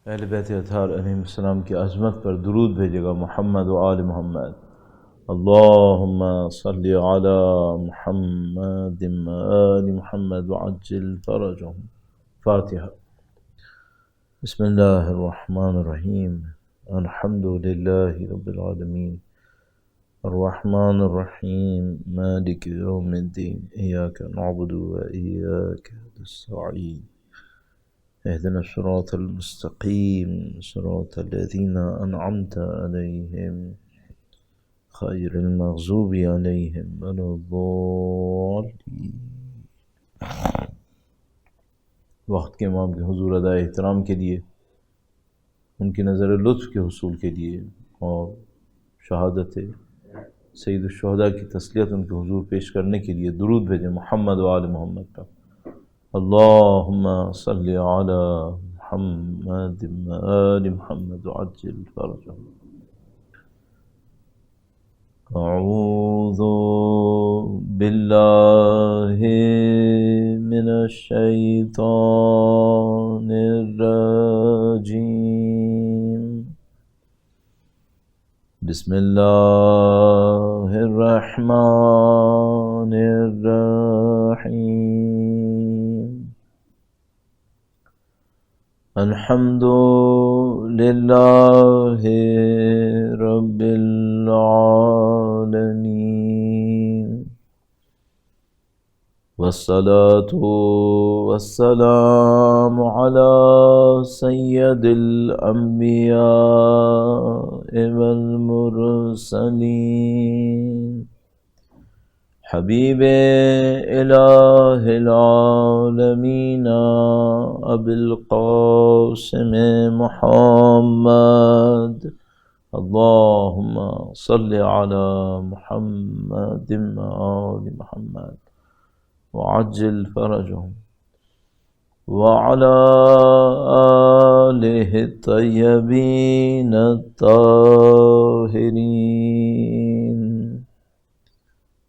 اہل بیت اطہار علیہ السلام کی عظمت پر درود بھیجے گا محمد و آل محمد۔ اللہم صلی علی محمد و آل محمد وعجل فرجہم۔ فاتحہ۔ بسم اللہ الرحمن الرحیم۔ الحمد للہ رب العالمین الرحمن الرحیم مالک یوم الدین ایاک نعبد و ایاک نستعین اهدنا الصراط المستقيم صراط الذين أنعمت عليهم غير المغضوب عليهم ولا الضالين۔ وقت کے امام کے حضور ادائے احترام کے لیے، ان کی نظر لطف کے حصول کے لیے اور شہادت سید الشہداء کی تسلیت ان کے حضور پیش کرنے کے لیے درود بھیجیں محمد و آل محمد پر۔ اللہم صلی علی محمد و آل محمد وعجل فرجہم۔ اعوذ باللہ من الشیطان الرجیم۔ بسم اللہ الرحمن الرحیم۔ الحمد للہ رب العالمین والصلاة والسلام علی سید الانبیاء والمرسلین حبیب الہ العالمین ابی القاسم محمد۔ اللہم صلی علی محمد وآل محمد وعجل فرجہم وعلی آلہ الطیبین الطاہرین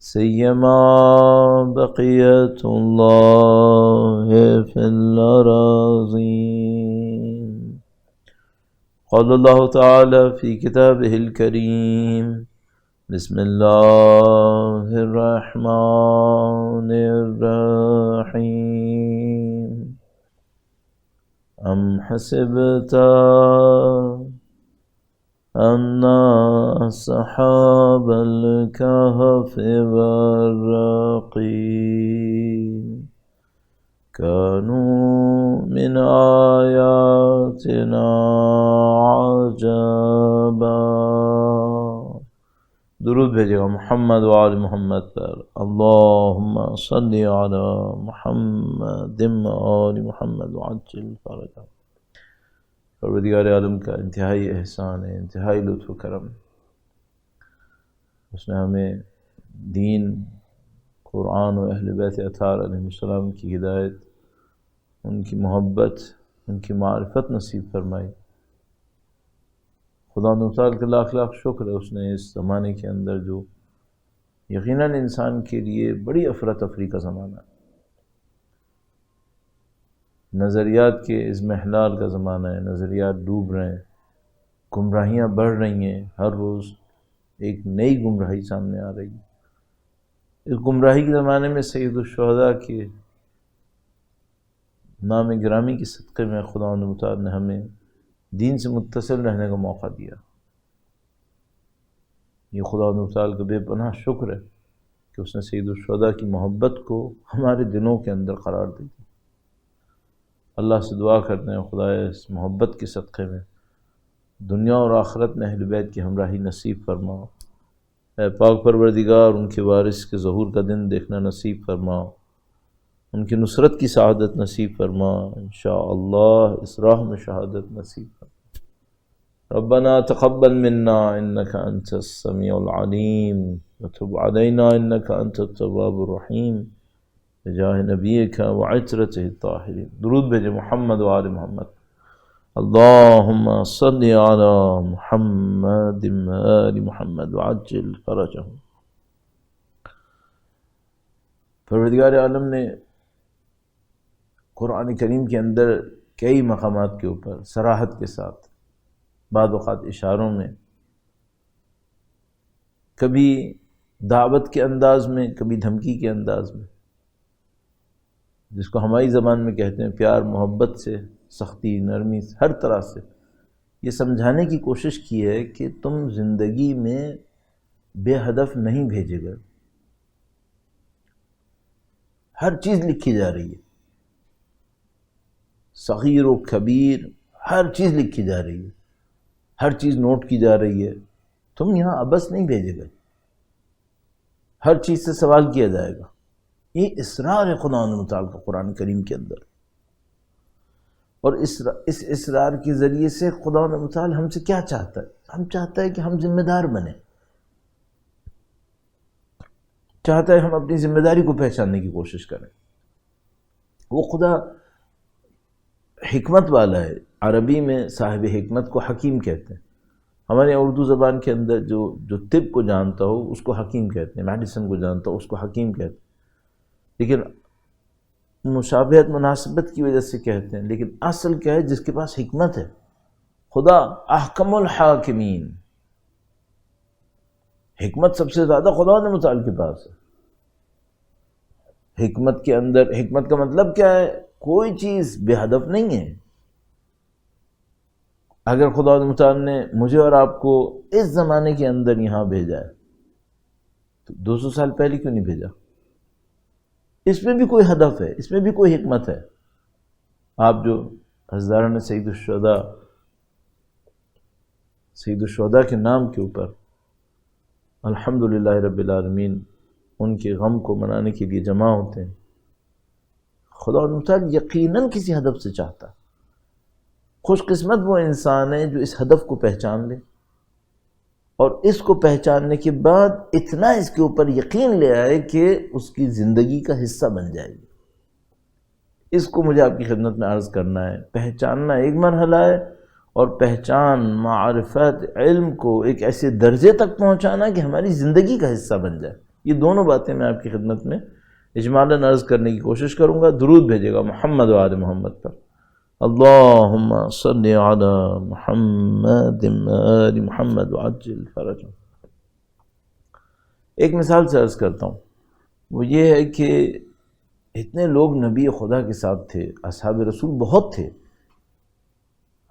سیما بقیت اللہ فی الارضین۔ قال اللہ تعالی فی کتابہ الکریم بسم اللہ الرحمن الرحیم۔ ام حسبت ان اصحاب الکہف والرقیم كانوا من آیاتنا عجبا۔ درود بھیجے گا محمد و آل محمد پر۔ اللہم صلی علی محمد و آل محمد وعجل فرجہ۔ پروردگار عالم کا انتہائی احسان ہے، انتہائی لطف و کرم۔ اس نے ہمیں دین، قرآن و اہل بیت اطہار علیہ السلام کی ہدایت، ان کی محبت، ان کی معرفت نصیب فرمائی۔ خدا تعالیٰ کا لاکھ لاکھ شکر ہے، اس نے اس زمانے کے اندر جو یقیناً انسان کے لیے بڑی افراتفری کا زمانہ ہے، نظریات کے اضمحلال کا زمانہ ہے، نظریات ڈوب رہے ہیں، گمراہیاں بڑھ رہی ہیں، ہر روز ایک نئی گمراہی سامنے آ رہی ہے۔ اس گمراہی کے زمانے میں سید الشہداء کے نام گرامی کے صدقے میں خدا متعال نے ہمیں دین سے متصل رہنے کا موقع دیا۔ یہ خدا متعال کا بے پناہ شکر ہے کہ اس نے سید الشہداء کی محبت کو ہمارے دلوں کے اندر قرار دی۔ اللہ سے دعا کرتے ہیں خدا اس محبت کے صدقے میں دنیا اور آخرت میں اہل بیت کی ہمراہی نصیب فرما۔ اے پاک پروردگار، ان کے وارث کے ظہور کا دن دیکھنا نصیب فرما، ان کی نصرت کی سعادت نصیب فرما، انشاءاللہ اس راہ میں شہادت نصیب فرما۔ ربنا تقبل منا انك انت السميع العليم وتب علينا انك انت التواب الرحيم بجاہ نبیک وعطرتہ الطاہرین۔ درود بھیجے محمد و آل محمد۔ اللہم صلی علی محمد و آل محمد وعجل فرجہم۔ پروردگار عالم نے قرآن کریم کے اندر کئی مقامات کے اوپر صراحت کے ساتھ، بعض اوقات اشاروں میں، کبھی دعوت کے انداز میں، کبھی دھمکی کے انداز میں، جس کو ہماری زبان میں کہتے ہیں پیار محبت سے، سختی نرمی سے، ہر طرح سے یہ سمجھانے کی کوشش کی ہے کہ تم زندگی میں بے ہدف نہیں بھیجے گئے، ہر چیز لکھی جا رہی ہے، صغیر و کبیر ہر چیز لکھی جا رہی ہے، ہر چیز نوٹ کی جا رہی ہے، تم یہاں عبث نہیں بھیجے گئے، ہر چیز سے سوال کیا جائے گا۔ یہ اسرار ہے خدا متعال کا قرآن کریم کے اندر، اور اس اسرار کے ذریعے سے خدا متعال ہم سے کیا چاہتا ہے؟ ہم چاہتا ہے کہ ہم ذمہ دار بنیں، چاہتا ہے ہم اپنی ذمہ داری کو پہچاننے کی کوشش کریں۔ وہ خدا حکمت والا ہے، عربی میں صاحب حکمت کو حکیم کہتے ہیں، ہمارے اردو زبان کے اندر جو طب کو جانتا ہو اس کو حکیم کہتے ہیں، میڈیسن کو جانتا ہو اس کو حکیم کہتے ہیں، لیکن مشابہت مناسبت کی وجہ سے کہتے ہیں، لیکن اصل کیا ہے؟ جس کے پاس حکمت ہے۔ خدا احکم الحاکمین، حکمت سب سے زیادہ خدا نے متعال کے پاس ہے۔ حکمت کے اندر، حکمت کا مطلب کیا ہے؟ کوئی چیز بے ہدف نہیں ہے۔ اگر خدا متعال نے مجھے اور آپ کو اس زمانے کے اندر یہاں بھیجا ہے تو 200 سال پہلے کیوں نہیں بھیجا؟ اس میں بھی کوئی ہدف ہے، اس میں بھی کوئی حکمت ہے۔ آپ جو حضران سید الشہداء کے نام کے اوپر الحمدللہ رب العالمین ان کے غم کو منانے کے لیے جمع ہوتے ہیں، خدا متعال یقیناً کسی ہدف سے چاہتا۔ خوش قسمت وہ انسان ہے جو اس ہدف کو پہچان لے اور اس کو پہچاننے کے بعد اتنا اس کے اوپر یقین لے آئے کہ اس کی زندگی کا حصہ بن جائے گی۔ اس کو مجھے آپ کی خدمت میں عرض کرنا ہے۔ پہچاننا ایک مرحلہ ہے، اور پہچان، معرفت، علم کو ایک ایسے درجے تک پہنچانا کہ ہماری زندگی کا حصہ بن جائے۔ یہ دونوں باتیں میں آپ کی خدمت میں اجمالاً عرض کرنے کی کوشش کروں گا۔ درود بھیجے گا محمد و آل محمد پر۔ اللہم صلی علی محمد آل محمد وعجل فرجہ۔ ایک مثال سے عرض کرتا ہوں، وہ یہ ہے کہ اتنے لوگ نبی خدا کے ساتھ تھے، اصحاب رسول بہت تھے،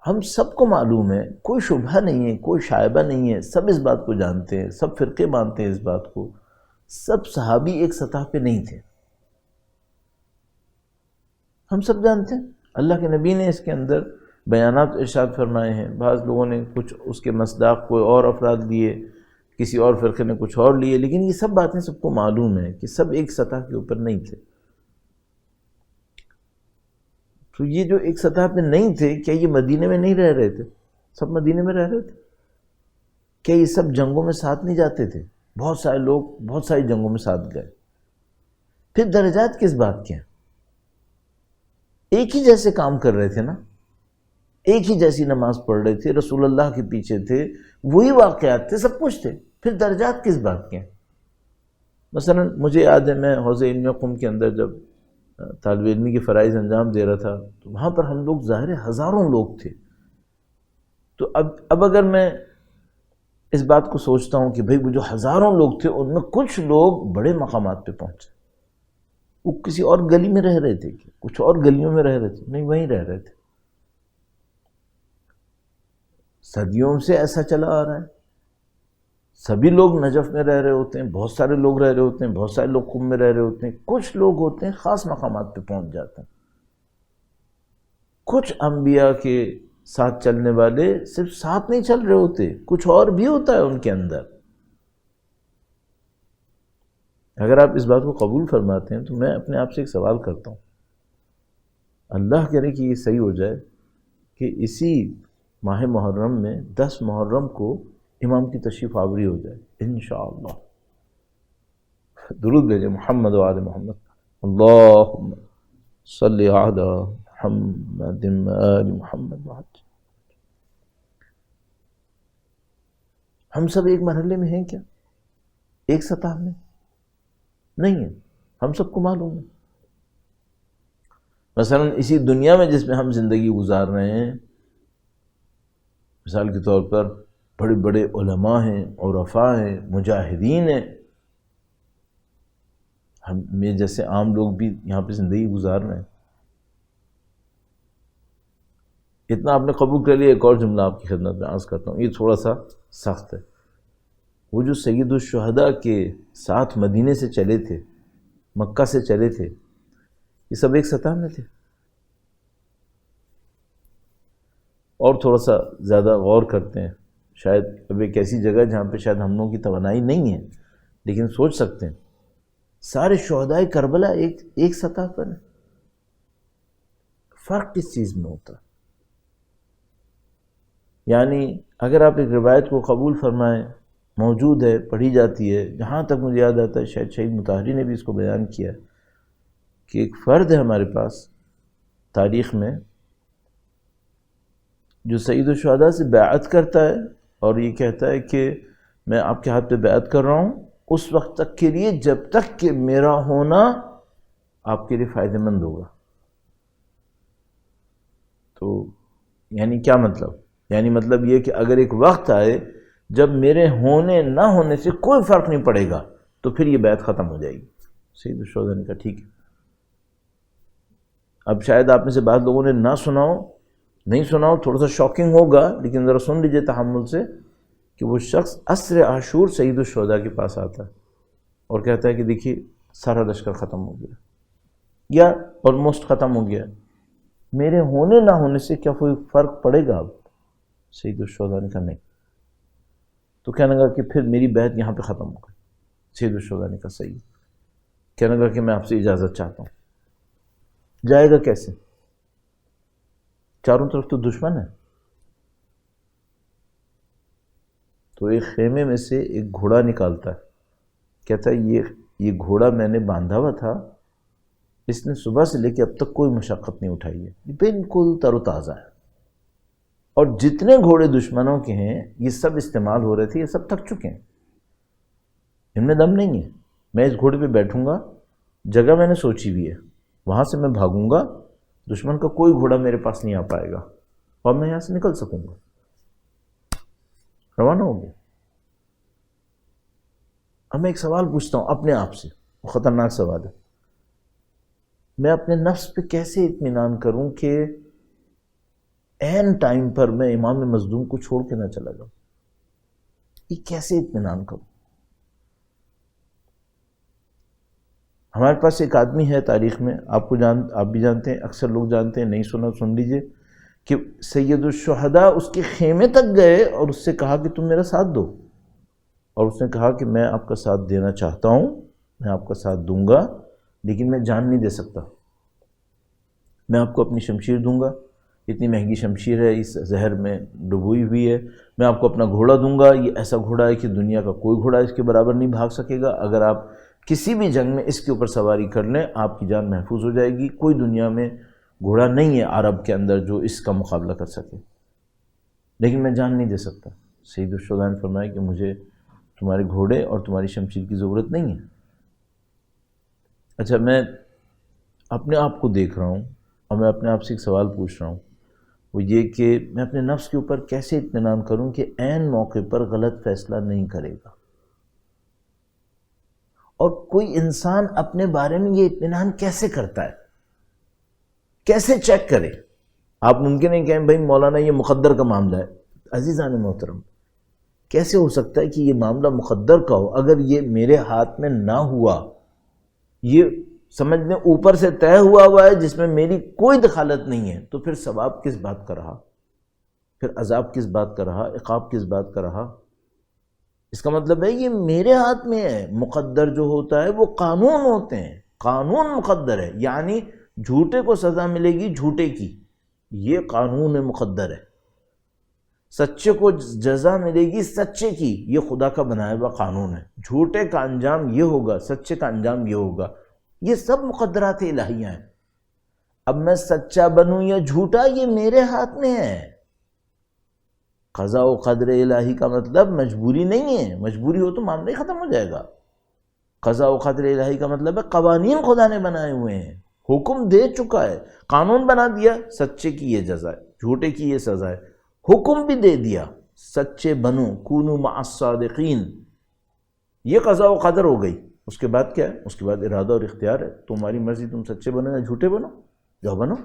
ہم سب کو معلوم ہے، کوئی شبہ نہیں ہے، کوئی شائبہ نہیں ہے، سب اس بات کو جانتے ہیں، سب فرقے مانتے ہیں اس بات کو، سب صحابی ایک سطح پہ نہیں تھے، ہم سب جانتے ہیں۔ اللہ کے نبی نے اس کے اندر بیانات ارشاد فرمائے ہیں، بعض لوگوں نے کچھ اس کے مصداق کوئی اور افراد لیے، کسی اور فرقے نے کچھ اور لیے، لیکن یہ سب باتیں سب کو معلوم ہے کہ سب ایک سطح کے اوپر نہیں تھے۔ تو یہ جو ایک سطح پہ نہیں تھے، کیا یہ مدینے میں نہیں رہ رہے تھے؟ سب مدینے میں رہ رہے تھے۔ کیا یہ سب جنگوں میں ساتھ نہیں جاتے تھے؟ بہت سارے لوگ بہت ساری جنگوں میں ساتھ گئے۔ پھر درجات کس بات کے ہیں؟ ایک ہی جیسے کام کر رہے تھے نا، ایک ہی جیسی نماز پڑھ رہے تھے، رسول اللہ کے پیچھے تھے، وہی واقعات تھے، سب کچھ تھے، پھر درجات کس بات کے ہیں؟ مثلا مجھے یاد ہے، میں حوض علم قم کے اندر جب طالب علمی کے فرائض انجام دے رہا تھا تو وہاں پر ہم لوگ ظاہر ہزاروں لوگ تھے۔ تو اب اگر میں اس بات کو سوچتا ہوں کہ بھئی وہ جو ہزاروں لوگ تھے ان میں کچھ لوگ بڑے مقامات پہ پہنچے، وہ کسی اور گلی میں رہ رہے تھے، کہ کچھ اور گلیوں میں رہ رہے تھے؟ نہیں، وہیں رہ رہے تھے۔ صدیوں سے ایسا چلا آ رہا ہے، سبھی لوگ نجف میں رہ رہے ہوتے ہیں، بہت سارے لوگ رہ رہے ہوتے ہیں، بہت سارے لوگ قم میں رہ رہے ہوتے ہیں، کچھ لوگ ہوتے ہیں خاص مقامات پہ پہنچ جاتے ہیں۔ کچھ انبیاء کے ساتھ چلنے والے صرف ساتھ نہیں چل رہے ہوتے، کچھ اور بھی ہوتا ہے ان کے اندر۔ اگر آپ اس بات کو قبول فرماتے ہیں تو میں اپنے آپ سے ایک سوال کرتا ہوں، اللہ کرے کہ یہ صحیح ہو جائے کہ اسی ماہ محرم میں 10 محرم کو امام کی تشریف آوری ہو جائے انشاءاللہ۔ درود بھیجیں محمد و آل محمد۔ اللہم صلی علی محمد آل محمد وعجل۔ ہم سب ایک مرحلے میں ہیں کیا؟ ایک سطح میں نہیں ہے، ہم سب کو معلوم ہے۔ مثلا اسی دنیا میں جس میں ہم زندگی گزار رہے ہیں، مثال کے طور پر بڑے بڑے علماء ہیں، عرفاء ہیں، مجاہدین ہیں، ہم جیسے عام لوگ بھی یہاں پہ زندگی گزار رہے ہیں۔ اتنا آپ نے قبول کر لیا، ایک اور جملہ آپ کی خدمت میں عرض کرتا ہوں، یہ تھوڑا سا سخت ہے۔ وہ جو سید الشہداء کے ساتھ مدینے سے چلے تھے، مکہ سے چلے تھے، یہ سب ایک سطح میں تھے؟ اور تھوڑا سا زیادہ غور کرتے ہیں، شاید اب ایک ایسی جگہ جہاں پہ شاید ہم لوگوں کی توانائی نہیں ہے، لیکن سوچ سکتے ہیں سارے شہدائے کربلا ایک سطح پر ہیں۔ فرق کس چیز میں ہوتا ہے؟ یعنی اگر آپ ایک روایت کو قبول فرمائیں، موجود ہے، پڑھی جاتی ہے، جہاں تک مجھے یاد آتا ہے شاید شہید مطہری نے بھی اس کو بیان کیا کہ ایک فرد ہے ہمارے پاس تاریخ میں جو سید الشہداء سے بیعت کرتا ہے اور یہ کہتا ہے کہ میں آپ کے ہاتھ پہ بیعت کر رہا ہوں اس وقت تک کے لیے جب تک کہ میرا ہونا آپ کے لیے فائدہ مند ہوگا۔ تو یعنی کیا مطلب؟ یعنی مطلب یہ کہ اگر ایک وقت آئے جب میرے ہونے نہ ہونے سے کوئی فرق نہیں پڑے گا تو پھر یہ بیعت ختم ہو جائے گی۔ سید الشہداء نے کہا ٹھیک ہے۔ اب شاید آپ میں سے بعض لوگوں نے نہ سنا ہو، نہیں سنا ہو، تھوڑا سا شاکنگ ہوگا، لیکن ذرا سن لیجئے تحمل سے کہ وہ شخص عصر عاشور سید الشہداء کے پاس آتا ہے اور کہتا ہے کہ دیکھیے سارا لشکر ختم ہو گیا یا آلموسٹ ختم ہو گیا، میرے ہونے نہ ہونے سے کیا کوئی فرق پڑے گا؟ اب سید الشہداء نے کہا نہیں۔ تو کہنے لگا کہ پھر میری بیعت یہاں پہ ختم ہو گئی۔ سید الشہداء نے کہا صحیح۔ کہنے لگا کہ میں آپ سے اجازت چاہتا ہوں۔ جائے گا کیسے؟ چاروں طرف تو دشمن ہے۔ تو ایک خیمے میں سے ایک گھوڑا نکالتا ہے، کہتا ہے یہ گھوڑا میں نے باندھا ہوا تھا، اس نے صبح سے لے کے اب تک کوئی مشقت نہیں اٹھائی ہے، یہ بالکل تر و تازہ ہے، اور جتنے گھوڑے دشمنوں کے ہیں یہ سب استعمال ہو رہے تھے، یہ سب تھک چکے ہیں، ان میں دم نہیں ہے۔ میں اس گھوڑے پہ بیٹھوں گا، جگہ میں نے سوچی بھی ہے، وہاں سے میں بھاگوں گا، دشمن کا کوئی گھوڑا میرے پاس نہیں آ پائے گا اور میں یہاں سے نکل سکوں گا۔ روانہ ہو گیا۔ اب میں ایک سوال پوچھتا ہوں اپنے آپ سے، وہ خطرناک سوال ہے، میں اپنے نفس پہ کیسے اطمینان کروں کہ عین ٹائم پر میں امام مظلوم کو چھوڑ کے نہ چلا جاؤں؟ یہ کیسے اطمینان کروں؟ ہمارے پاس ایک آدمی ہے تاریخ میں، آپ بھی جانتے ہیں، اکثر لوگ جانتے ہیں، نہیں سنا سن لیجئے، کہ سید الشہداء اس کے خیمے تک گئے اور اس سے کہا کہ تم میرا ساتھ دو، اور اس نے کہا کہ میں آپ کا ساتھ دینا چاہتا ہوں، میں آپ کا ساتھ دوں گا، لیکن میں جان نہیں دے سکتا، میں آپ کو اپنی شمشیر دوں گا، اتنی مہنگی شمشیر ہے، اس زہر میں ڈبوئی ہوئی ہے، میں آپ کو اپنا گھوڑا دوں گا، یہ ایسا گھوڑا ہے کہ دنیا کا کوئی گھوڑا اس کے برابر نہیں بھاگ سکے گا، اگر آپ کسی بھی جنگ میں اس کے اوپر سواری کر لیں آپ کی جان محفوظ ہو جائے گی، کوئی دنیا میں گھوڑا نہیں ہے عرب کے اندر جو اس کا مقابلہ کر سکے، لیکن میں جان نہیں دے سکتا۔ سید الشہداء نے فرمایا کہ مجھے تمہارے گھوڑے اور تمہاری شمشیر کی ضرورت نہیں ہے۔ اچھا، میں اپنے آپ کو دیکھ رہا ہوں اور میں اپنے آپ سے ایک سوال پوچھ رہا ہوں، وہ یہ کہ میں اپنے نفس کے اوپر کیسے اطمینان کروں کہ عین موقع پر غلط فیصلہ نہیں کرے گا؟ اور کوئی انسان اپنے بارے میں یہ اطمینان کیسے کرتا ہے؟ کیسے چیک کرے؟ آپ ممکن ہے کہیں بھائی مولانا یہ مقدر کا معاملہ ہے۔ عزیزان محترم، کیسے ہو سکتا ہے کہ یہ معاملہ مقدر کا ہو؟ اگر یہ میرے ہاتھ میں نہ ہوا، یہ سمجھ میں اوپر سے طے ہوا ہے جس میں میری کوئی دخالت نہیں ہے، تو پھر ثواب کس بات کا رہا؟ پھر عذاب کس بات کا رہا؟ عقاب کس بات کا رہا؟ اس کا مطلب ہے یہ میرے ہاتھ میں ہے۔ مقدر جو ہوتا ہے وہ قانون ہوتے ہیں، قانون مقدر ہے، یعنی جھوٹے کو سزا ملے گی جھوٹے کی، یہ قانون مقدر ہے۔ سچے کو جزا ملے گی سچے کی، یہ خدا کا بنایا ہوا قانون ہے۔ جھوٹے کا انجام یہ ہوگا، سچے کا انجام یہ ہوگا، یہ سب مقدرات الہیہ ہیں۔ اب میں سچا بنوں یا جھوٹا یہ میرے ہاتھ میں ہے۔ قضاء و قدر الہی کا مطلب مجبوری نہیں ہے، مجبوری ہو تو معاملہ ہی ختم ہو جائے گا۔ قضاء و قدر الہی کا مطلب ہے قوانین خدا نے بنائے ہوئے ہیں، حکم دے چکا ہے، قانون بنا دیا، سچے کی یہ جزا ہے، جھوٹے کی یہ سزا ہے، حکم بھی دے دیا سچے بنو، کونوا مع الصادقین، یہ قضاء و قدر ہو گئی۔ اس کے بعد کیا ہے؟ اس کے بعد ارادہ اور اختیار ہے، تمہاری مرضی، تم سچے بنو یا جھوٹے بنو، جو بنو۔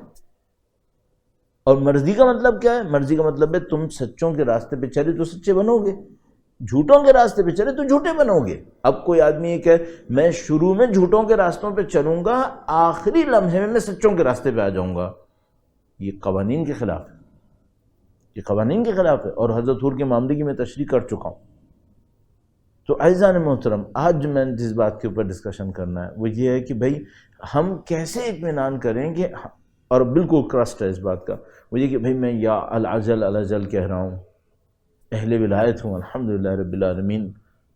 اور مرضی کا مطلب کیا ہے؟ مرضی کا مطلب ہے تم سچوں کے راستے پہ چلے تو سچے بنو گے، جھوٹوں کے راستے پہ چلے تو جھوٹے بنو گے۔ اب کوئی آدمی یہ کہ میں شروع میں جھوٹوں کے راستوں پہ چلوں گا، آخری لمحے میں سچوں کے راستے پہ آ جاؤں گا، یہ قوانین کے خلاف ہے، یہ قوانین کے خلاف ہے، اور حضرت حور کے معاملے کی میں تشریح کر چکا ہوں۔ تو اعزان محترم، آج میں جس بات کے اوپر ڈسکشن کرنا ہے وہ یہ ہے کہ بھئی ہم کیسے اطمینان کریں کہ، اور بالکل کرسٹ ہے اس بات کا، وہ یہ کہ بھئی میں یا العجل العجل کہہ رہا ہوں، اہل ولایت ہوں الحمدللہ رب العالمین،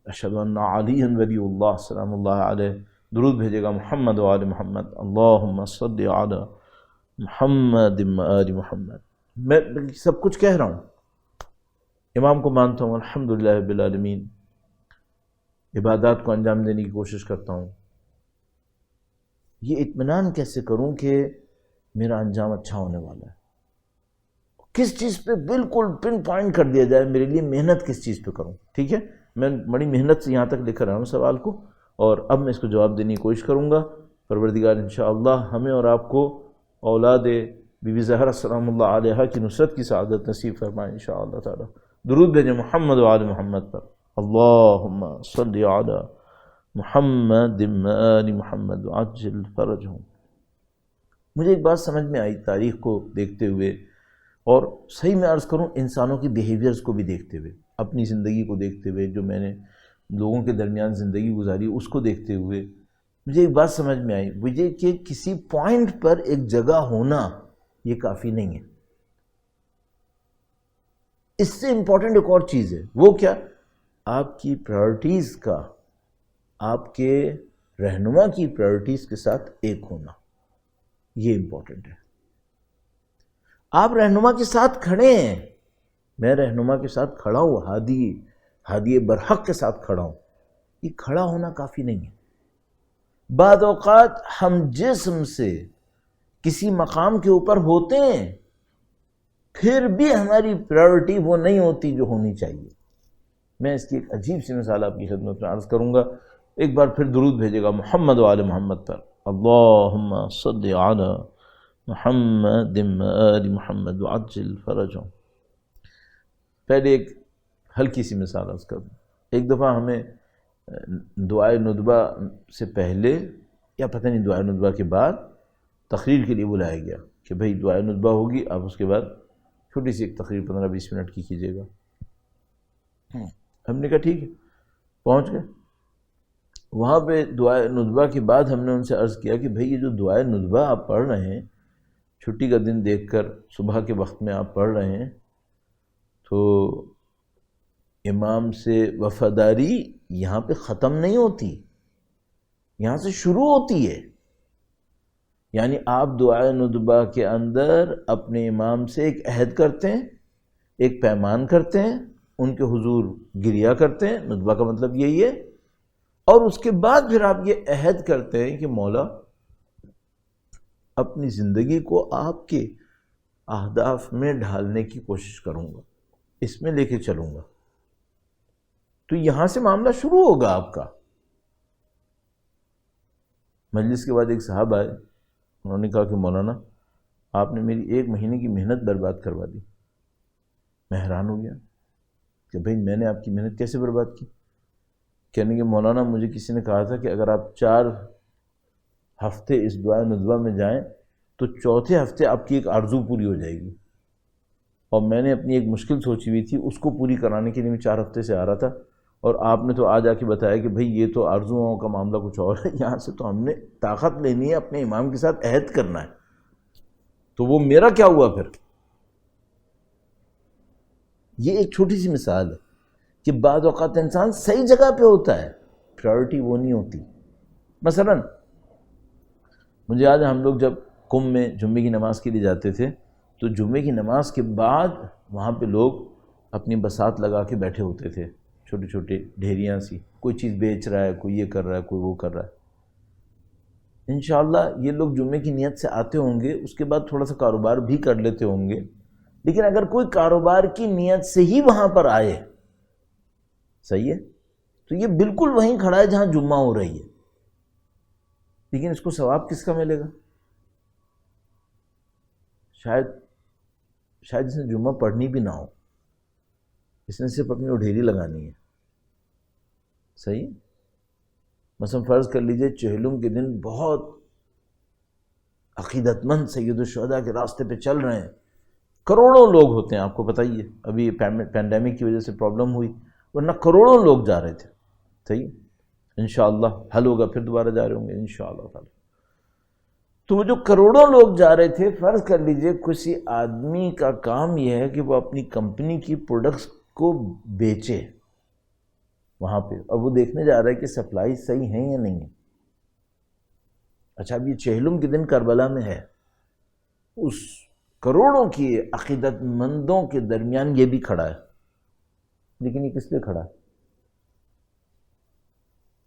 اشہد ان علی ولی اللہ سلام اللہ علیہ، درود بھیجے گا محمد و آل محمد، اللہم صلی علی محمد و آل محمد، میں سب کچھ کہہ رہا ہوں، امام کو مانتا ہوں الحمدللہ رب العالمین، عبادات کو انجام دینے کی کوشش کرتا ہوں، یہ اطمینان کیسے کروں کہ میرا انجام اچھا ہونے والا ہے؟ کس چیز پہ بالکل پن پوائنٹ کر دیا جائے میرے لیے، محنت کس چیز پہ کروں؟ ٹھیک ہے، میں بڑی محنت سے یہاں تک لکھ رہا ہوں سوال کو، اور اب میں اس کو جواب دینے کی کوشش کروں گا۔ پروردگار انشاءاللہ ہمیں اور آپ کو اولاد بی بی زہرا سلام اللہ علیہا کی نصرت کی سعادت نصیب فرمائے انشاءاللہ تعالی۔ درود بھیجیں محمد و آل محمد پر، اللہم صلی علی محمد و آل محمد وعجل فرجہم۔ مجھے ایک بات سمجھ میں آئی تاریخ کو دیکھتے ہوئے، اور صحیح میں عرض کروں انسانوں کی بیہیویئرز کو بھی دیکھتے ہوئے، اپنی زندگی کو دیکھتے ہوئے، جو میں نے لوگوں کے درمیان زندگی گزاری اس کو دیکھتے ہوئے مجھے ایک بات سمجھ میں آئی، وہ یہ کہ کسی پوائنٹ پر ایک جگہ ہونا یہ کافی نہیں ہے، اس سے امپورٹنٹ ایک اور چیز ہے، وہ کیا؟ آپ کی پرائرٹیز کا، آپ کے رہنما کی پرائرٹیز کے ساتھ ایک ہونا، یہ امپورٹنٹ ہے۔ آپ رہنما کے ساتھ کھڑے ہیں، میں رہنما کے ساتھ کھڑا ہوں، ہادی برحق کے ساتھ کھڑا ہوں، یہ کھڑا ہونا کافی نہیں ہے۔ بعض اوقات ہم جسم سے کسی مقام کے اوپر ہوتے ہیں، پھر بھی ہماری پرائرٹی وہ نہیں ہوتی جو ہونی چاہیے۔ میں اس کی ایک عجیب سی مثال آپ کی خدمت میں عرض کروں گا، ایک بار پھر درود بھیجے گا محمد و آل محمد پر، اللہم صلی علی محمد و آل محمد وعجل فرجہم۔ پہلے ایک ہلکی سی مثال عرض کر دوں، ایک دفعہ ہمیں دعائے ندبہ سے پہلے یا پتہ نہیں دعائے ندبہ کے بعد تقریر کے لیے بلایا گیا کہ بھئی دعائے ندبہ ہوگی، آپ اس کے بعد چھوٹی سی ایک تقریر 15-20 منٹ کی کیجیے گا۔ ہم نے کہا ٹھیک ہے، پہنچ گئے وہاں پہ۔ دعائے ندبہ کے بعد ہم نے ان سے عرض کیا کہ بھئی یہ جو دعائے ندبہ آپ پڑھ رہے ہیں، چھٹی کا دن دیکھ کر صبح کے وقت میں آپ پڑھ رہے ہیں، تو امام سے وفاداری یہاں پہ ختم نہیں ہوتی، یہاں سے شروع ہوتی ہے۔ یعنی آپ دعائے ندبہ کے اندر اپنے امام سے ایک عہد کرتے ہیں، ایک پیمان کرتے ہیں، ان کے حضور گریہ کرتے ہیں، ندبہ کا مطلب یہی ہے، اور اس کے بعد پھر آپ یہ عہد کرتے ہیں کہ مولا اپنی زندگی کو آپ کے اہداف میں ڈھالنے کی کوشش کروں گا، اس میں لے کے چلوں گا۔ تو یہاں سے معاملہ شروع ہوگا آپ کا۔ مجلس کے بعد ایک صاحب آئے، انہوں نے کہا کہ مولانا آپ نے میری 1 مہینے کی محنت برباد کروا دی۔ میں حیران ہو گیا کہ بھئی میں نے آپ کی محنت کیسے برباد کی؟ کہنے کہ مولانا مجھے کسی نے کہا تھا کہ اگر آپ 4 ہفتے اس دعائے ندبہ میں جائیں تو 4تھے ہفتے آپ کی ایک آرزو پوری ہو جائے گی، اور میں نے اپنی ایک مشکل سوچی ہوئی تھی، اس کو پوری کرانے کے لیے میں 4 ہفتے سے آ رہا تھا، اور آپ نے تو آج آ کے بتایا کہ بھئی یہ تو آرزوؤں کا معاملہ کچھ اور ہے، یہاں سے تو ہم نے طاقت لینی ہے، اپنے امام کے ساتھ عہد کرنا ہے۔ تو وہ میرا کیا ہوا پھر؟ یہ ایک چھوٹی سی مثال ہے کہ بعض اوقات انسان صحیح جگہ پہ ہوتا ہے، پرائرٹی وہ نہیں ہوتی۔ مثلا مجھے یاد ہے ہم لوگ جب قم میں جمعے کی نماز کے لیے جاتے تھے، تو جمعے کی نماز کے بعد وہاں پہ لوگ اپنی بساط لگا کے بیٹھے ہوتے تھے، چھوٹے چھوٹے ڈھیریاں سی، کوئی چیز بیچ رہا ہے، کوئی یہ کر رہا ہے، کوئی وہ کر رہا ہے۔ انشاءاللہ یہ لوگ جمعے کی نیت سے آتے ہوں گے، اس کے بعد تھوڑا سا کاروبار بھی کر لیتے ہوں گے، لیکن اگر کوئی کاروبار کی نیت سے ہی وہاں پر آئے، صحیح ہے، تو یہ بالکل وہیں کھڑا ہے جہاں جمعہ ہو رہی ہے، لیکن اس کو ثواب کس کا ملے گا؟ شاید جس نے جمعہ پڑھنی بھی نہ ہو، اس نے صرف اپنی اڈھیری لگانی ہے، صحیح؟ مثلا فرض کر لیجئے چہلم کے دن بہت عقیدت مند سید الشہداء کے راستے پہ چل رہے ہیں، کروڑوں لوگ ہوتے ہیں، آپ کو پتہ ہی ہے، ابھی پینڈیمک کی وجہ سے پرابلم ہوئی، ورنہ کروڑوں لوگ جا رہے تھے، صحیح؟ انشاءاللہ حل ہوگا، پھر دوبارہ جا رہے ہوں گے انشاءاللہ تعالی۔ تو وہ جو کروڑوں لوگ جا رہے تھے، فرض کر لیجئے کسی آدمی کا کام یہ ہے کہ وہ اپنی کمپنی کی پروڈکٹس کو بیچے وہاں پہ، اور وہ دیکھنے جا رہا ہے کہ سپلائی صحیح ہیں یا نہیں ہے۔ اچھا، اب یہ چہلم کے دن کربلا میں ہے، اس کروڑوں کی عقیدت مندوں کے درمیان یہ بھی کھڑا ہے، لیکن یہ کس لیے کھڑا ہے؟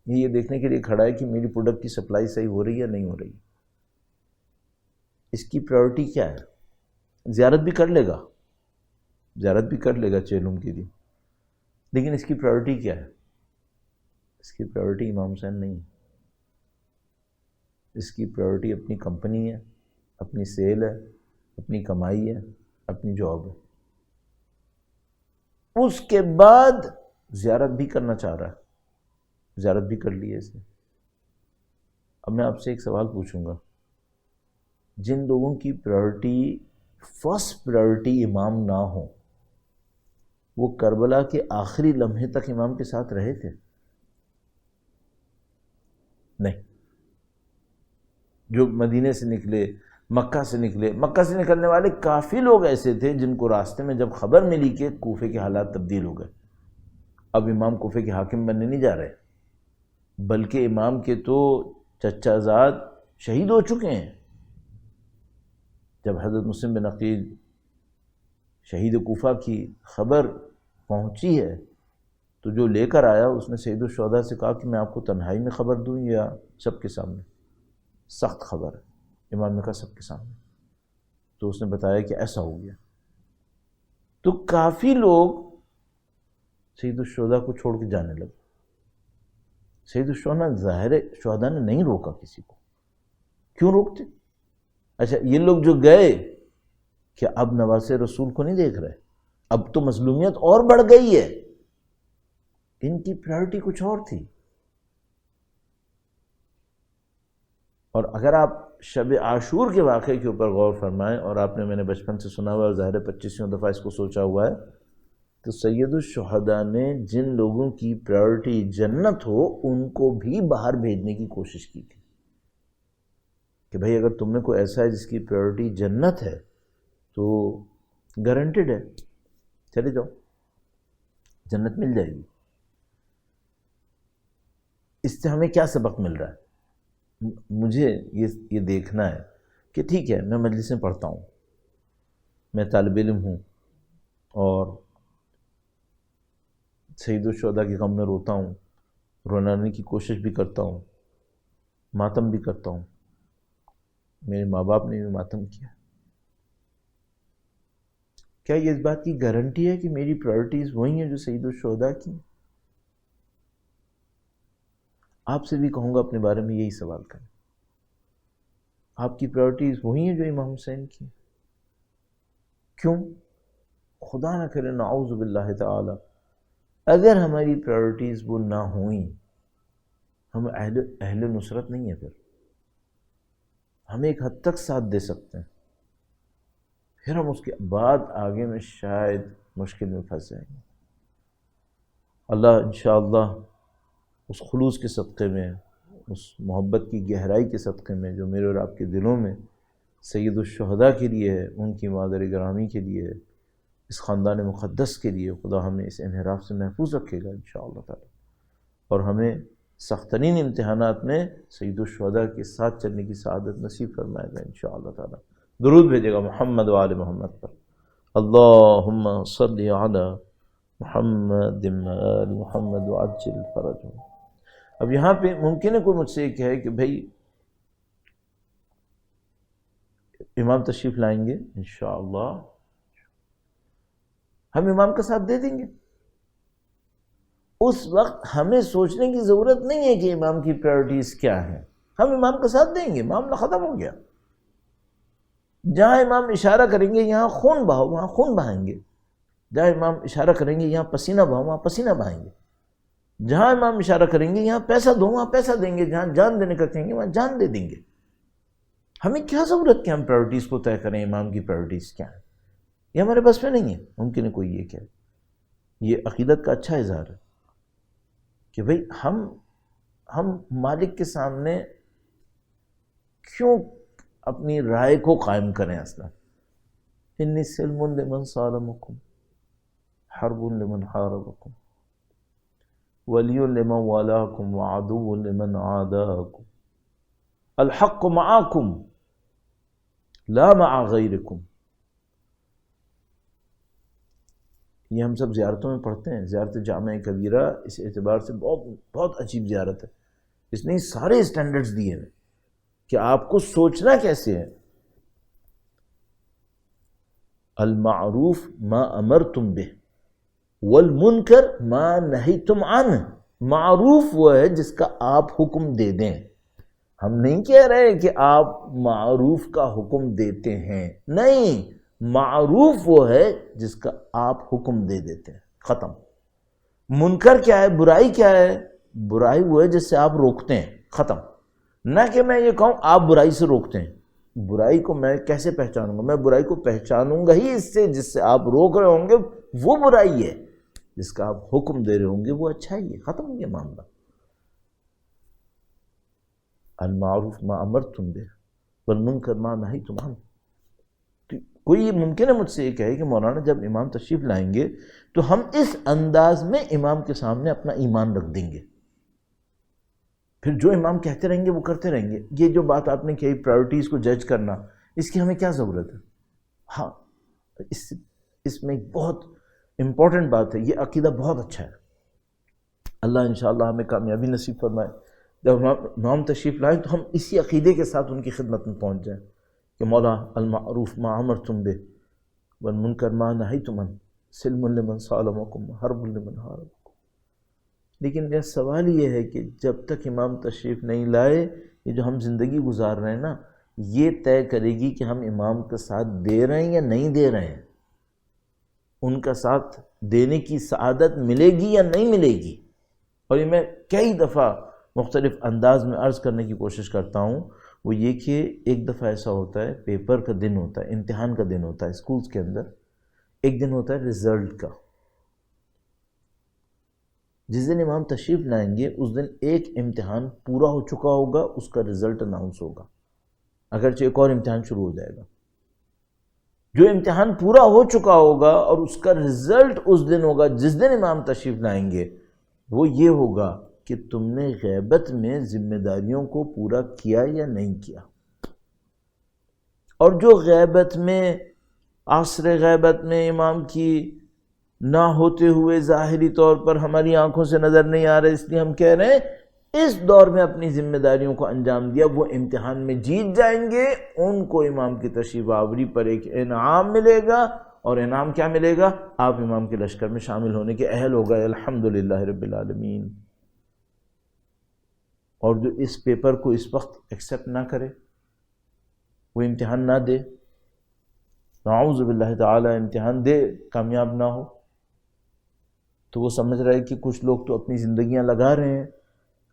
یہ دیکھنے کے لیے کھڑا ہے کہ میری پروڈکٹ کی سپلائی صحیح ہو رہی ہے یا نہیں ہو رہی۔ اس کی پرائیورٹی کیا ہے؟ زیارت بھی کر لے گا چہلم کے دن، لیکن اس کی پرائیورٹی کیا ہے؟ اس کی پرائیورٹی امام حسین نہیں ہے، اس کی پرائیورٹی اپنی کمپنی ہے، اپنی سیل ہے، اپنی کمائی ہے، اپنی جاب ہے۔ اس کے بعد زیارت بھی کرنا چاہ رہا ہے، زیارت بھی کر لی ہے اس نے۔ اب میں آپ سے ایک سوال پوچھوں گا، جن لوگوں کی پرائیورٹی فرسٹ پرائیورٹی امام نہ ہو، وہ کربلا کے آخری لمحے تک امام کے ساتھ رہے تھے؟ نہیں۔ جو مدینے سے نکلے، مکہ سے نکلنے والے کافی لوگ ایسے تھے جن کو راستے میں جب خبر ملی کہ کوفے کے حالات تبدیل ہو گئے، اب امام کوفے کے حاکم بننے نہیں جا رہے، بلکہ امام کے تو چچا زاد شہید ہو چکے ہیں۔ جب حضرت مسلم بن عقیل شہید کوفہ کی خبر پہنچی ہے تو جو لے کر آیا، اس نے سید الشہداء سے کہا کہ میں آپ کو تنہائی میں خبر دوں یا سب کے سامنے؟ سخت خبر ہے، امام نے کہا سب کے سامنے۔ تو اس نے بتایا کہ ایسا ہو گیا۔ تو کافی لوگ سید الشہداء کو چھوڑ کے جانے لگے۔ سید الشہداء ظاہر شہداء نے نہیں روکا کسی کو، کیوں روکتے؟ اچھا، یہ لوگ جو گئے، کہ اب نواسے رسول کو نہیں دیکھ رہے، اب تو مظلومیت اور بڑھ گئی ہے، ان کی پرائیورٹی کچھ اور تھی۔ اور اگر آپ شب عاشور کے واقعے کے اوپر غور فرمائیں، اور آپ نے، میں نے بچپن سے سنا ہوا ہے، ظاہر 25ویں دفعہ اس کو سوچا ہوا ہے، تو سید الشہداء نے جن لوگوں کی پرائیورٹی جنت ہو ان کو بھی باہر بھیجنے کی کوشش کی تھی، کہ بھائی اگر تم میں کوئی ایسا ہے جس کی پرائیورٹی جنت ہے تو گارنٹیڈ ہے، چلے جاؤ، جنت مل جائے گی۔ اس سے ہمیں کیا سبق مل رہا ہے؟ مجھے یہ دیکھنا ہے کہ ٹھیک ہے، میں مجلس میں پڑھتا ہوں، میں طالب علم ہوں، اور سید الشہداء کے غم میں روتا ہوں، رونانے کی کوشش بھی کرتا ہوں، ماتم بھی کرتا ہوں، میرے ماں باپ نے بھی ماتم کیا۔ کیا یہ اس بات کی گارنٹی ہے کہ میری پرائیورٹیز وہی ہیں جو سید الشہداء کی؟ آپ سے بھی کہوں گا اپنے بارے میں یہی سوال کریں، آپ کی پرائیورٹیز وہی ہیں جو امام حسین کی؟ کیوں؟ خدا نہ کرے، نعوذ باللہ تعالی، اگر ہماری پرائیورٹیز وہ نہ ہوئیں، ہم اہل نصرت نہیں ہیں، پھر ہم ایک حد تک ساتھ دے سکتے ہیں، پھر ہم اس کے بعد آگے میں شاید مشکل میں پھنس جائیں گے۔ اللہ انشاءاللہ اس خلوص کے صدقے میں، اس محبت کی گہرائی کے صدقے میں جو میرے اور آپ کے دلوں میں سید الشہداء کے لیے ہے، ان کی مادر گرامی کے لیے ہے، اس خاندان مقدس کے لیے، خدا ہمیں اس انحراف سے محفوظ رکھے گا انشاءاللہ تعالی، اور ہمیں سخت ترین امتحانات میں سید الشہداء کے ساتھ چلنے کی سعادت نصیب فرمائے گا انشاءاللہ تعالی۔ درود بھیجے گا محمد و آل محمد پر، اللہم صلی علی محمد و آل محمد وعجل فرجہ۔ اب یہاں پہ ممکن ہے کوئی مجھ سے یہ کہے کہ بھائی امام تشریف لائیں گے انشاءاللہ ہم امام کا ساتھ دے دیں گے. اس وقت ہمیں سوچنے کی ضرورت نہیں ہے کہ امام کی پرائرٹیز کیا ہیں. ہم امام کا ساتھ دیں گے، معاملہ ختم ہو گیا. جہاں امام اشارہ کریں گے یہاں خون بہاؤ، وہاں خون بہائیں گے. جہاں امام اشارہ کریں گے یہاں پسینہ بہاؤ، وہاں پسینہ بہائیں گے. جہاں امام اشارہ کریں گے یہاں پیسہ دو، وہاں پیسہ دیں گے. جہاں جان دینے کا کہیں گے وہاں جان دے دیں گے. ہمیں کیا ضرورت کہ ہم پرائرٹیز کو طے کریں، امام کی پرائرٹیز کیا ہیں؟ یہ ہمارے بس میں نہیں ہے. ممکن ہے کوئی یہ کہے، یہ عقیدت کا اچھا اظہار ہے کہ بھئی ہم مالک کے سامنے کیوں اپنی رائے کو قائم کریں. اصلا انی سلم لمن صالمکم حرب لمن حاربکم ولی لمن والاکم وعدو لمن عاداکم الحق معاکم لا مع غیرکم. یہ ہم سب زیارتوں میں پڑھتے ہیں. زیارت جامع کبیرہ اس اعتبار سے بہت بہت عجیب زیارت ہے. اس نے سارے اسٹینڈرڈز دیے ہیں کہ آپ کو سوچنا کیسے ہے. المعروف ما امرتم بہ والمنکر ما نہیتم عنہ. معروف وہ ہے جس کا آپ حکم دے دیں. ہم نہیں کہہ رہے کہ آپ معروف کا حکم دیتے ہیں، نہیں، معروف وہ ہے جس کا آپ حکم دے دیتے ہیں، ختم. منکر کیا ہے؟ برائی کیا ہے؟ برائی وہ ہے جس سے آپ روکتے ہیں، ختم. نہ کہ میں یہ کہوں آپ برائی سے روکتے ہیں. برائی کو میں کیسے پہچانوں گا؟ میں برائی کو پہچانوں گا ہی اس سے جس سے آپ روک رہے ہوں گے وہ برائی ہے، جس کا آپ حکم دے رہے ہوں گے وہ اچھائی ہے. ختم ہو گیا معاملہ. المعروف ما امرتم بہ والمنکر ما نہیتم عنہ. کوئی یہ ممکن ہے مجھ سے یہ کہے کہ مولانا جب امام تشریف لائیں گے تو ہم اس انداز میں امام کے سامنے اپنا ایمان رکھ دیں گے، پھر جو امام کہتے رہیں گے وہ کرتے رہیں گے. یہ جو بات آپ نے کہی پرائرٹیز کو جج کرنا، اس کی ہمیں کیا ضرورت ہے؟ ہاں، اس میں ایک بہت امپورٹنٹ بات ہے. یہ عقیدہ بہت اچھا ہے. اللہ انشاءاللہ ہمیں کامیابی نصیب فرمائے. جب امام تشریف لائیں تو ہم اسی عقیدے کے ساتھ ان کی خدمت میں پہنچ جائیں کہ مولا المعروف ما امرتم بہ والمنکر ما نہیتم عنہ سلم لمن صالمکم حرب لمن حاربکم. لیکن میرا سوال یہ ہے کہ جب تک امام تشریف نہیں لائے، یہ جو ہم زندگی گزار رہے ہیں نا، یہ طے کرے گی کہ ہم امام کا ساتھ دے رہے ہیں یا نہیں دے رہے ہیں. ان کا ساتھ دینے کی سعادت ملے گی یا نہیں ملے گی. اور یہ میں کئی دفعہ مختلف انداز میں عرض کرنے کی کوشش کرتا ہوں. وہ یہ کہ ایک دفعہ ایسا ہوتا ہے، پیپر کا دن ہوتا ہے، امتحان کا دن ہوتا ہے اسکولز کے اندر. ایک دن ہوتا ہے رزلٹ کا. جس دن امام تشریف لائیں گے اس دن ایک امتحان پورا ہو چکا ہوگا، اس کا رزلٹ اناؤنس ہوگا، اگرچہ ایک اور امتحان شروع ہو جائے گا. جو امتحان پورا ہو چکا ہوگا اور اس کا رزلٹ اس دن ہوگا جس دن امام تشریف لائیں گے، وہ یہ ہوگا کہ تم نے غیبت میں ذمہ داریوں کو پورا کیا یا نہیں کیا. اور جو غیبت میں، عصر غیبت میں امام کی نہ ہوتے ہوئے ظاہری طور پر ہماری آنکھوں سے نظر نہیں آ رہے، اس لیے ہم کہہ رہے ہیں اس دور میں اپنی ذمہ داریوں کو انجام دیا، وہ امتحان میں جیت جائیں گے. ان کو امام کی تشریف آوری پر ایک انعام ملے گا. اور انعام کیا ملے گا؟ آپ امام کے لشکر میں شامل ہونے کے اہل ہو گئے. الحمدللہ رب العالمین. اور جو اس پیپر کو اس وقت ایکسیپٹ نہ کرے، وہ امتحان نہ دے، نعوذ باللہ تعالی امتحان دے، کامیاب نہ ہو، تو وہ سمجھ رہے کہ کچھ لوگ تو اپنی زندگیاں لگا رہے ہیں،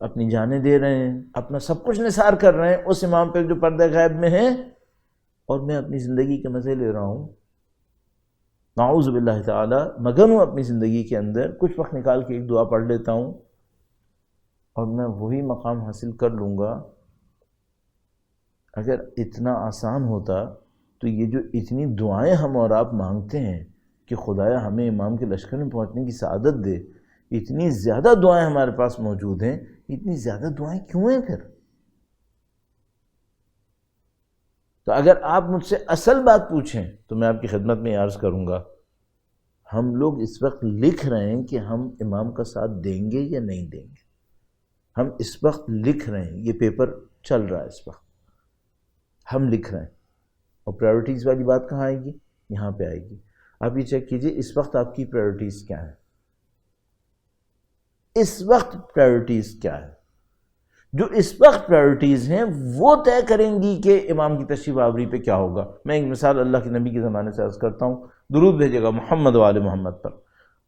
اپنی جانیں دے رہے ہیں، اپنا سب کچھ نثار کر رہے ہیں اس امام پہ جو پردہ غیب میں ہے، اور میں اپنی زندگی کے مزے لے رہا ہوں. نعوذ باللہ تعالی. مگن ہوں اپنی زندگی کے اندر، کچھ وقت نکال کے ایک دعا پڑھ لیتا ہوں اور میں وہی مقام حاصل کر لوں گا. اگر اتنا آسان ہوتا تو یہ جو اتنی دعائیں ہم اور آپ مانگتے ہیں کہ خدایا ہمیں امام کے لشکر میں پہنچنے کی سعادت دے، اتنی زیادہ دعائیں ہمارے پاس موجود ہیں. اتنی زیادہ دعائیں کیوں ہیں پھر؟ تو اگر آپ مجھ سے اصل بات پوچھیں تو میں آپ کی خدمت میں عرض کروں گا، ہم لوگ اس وقت لکھ رہے ہیں کہ ہم امام کا ساتھ دیں گے یا نہیں دیں گے. ہم اس وقت لکھ رہے ہیں، یہ پیپر چل رہا ہے اس وقت، ہم لکھ رہے ہیں. اور پرائیورٹیز والی بات کہاں آئے گی؟ یہاں پہ آئے گی. آپ یہ چیک کیجئے اس وقت آپ کی پرائیورٹیز کیا ہیں. اس وقت پرائیورٹیز کیا ہے؟ جو اس وقت پرائیورٹیز ہیں وہ طے کریں گی کہ امام کی تشریف آوری پہ کیا ہوگا. میں ایک مثال اللہ کے نبی کے زمانے سے عرض کرتا ہوں. درود بھیجے گا محمد و آل محمد پر.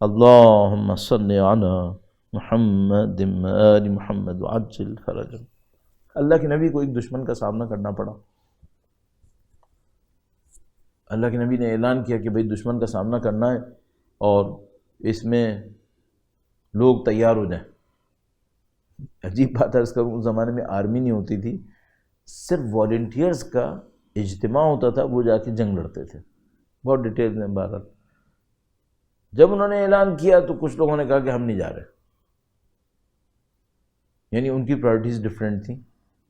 اللہم صلی علی محمد آل محمد وعجل فرجهم. اللہ کے نبی کو ایک دشمن کا سامنا کرنا پڑا. اللہ کے نبی نے اعلان کیا کہ بھئی دشمن کا سامنا کرنا ہے اور اس میں لوگ تیار ہو جائیں. عجیب بات عرض کروں، اس زمانے میں آرمی نہیں ہوتی تھی، صرف والنٹیئرز کا اجتماع ہوتا تھا، وہ جا کے جنگ لڑتے تھے. بہت ڈیٹیل میں بات. جب انہوں نے اعلان کیا تو کچھ لوگوں نے کہا کہ ہم نہیں جا رہے. یعنی ان کی پرائورٹیز ڈفرینٹ تھیں.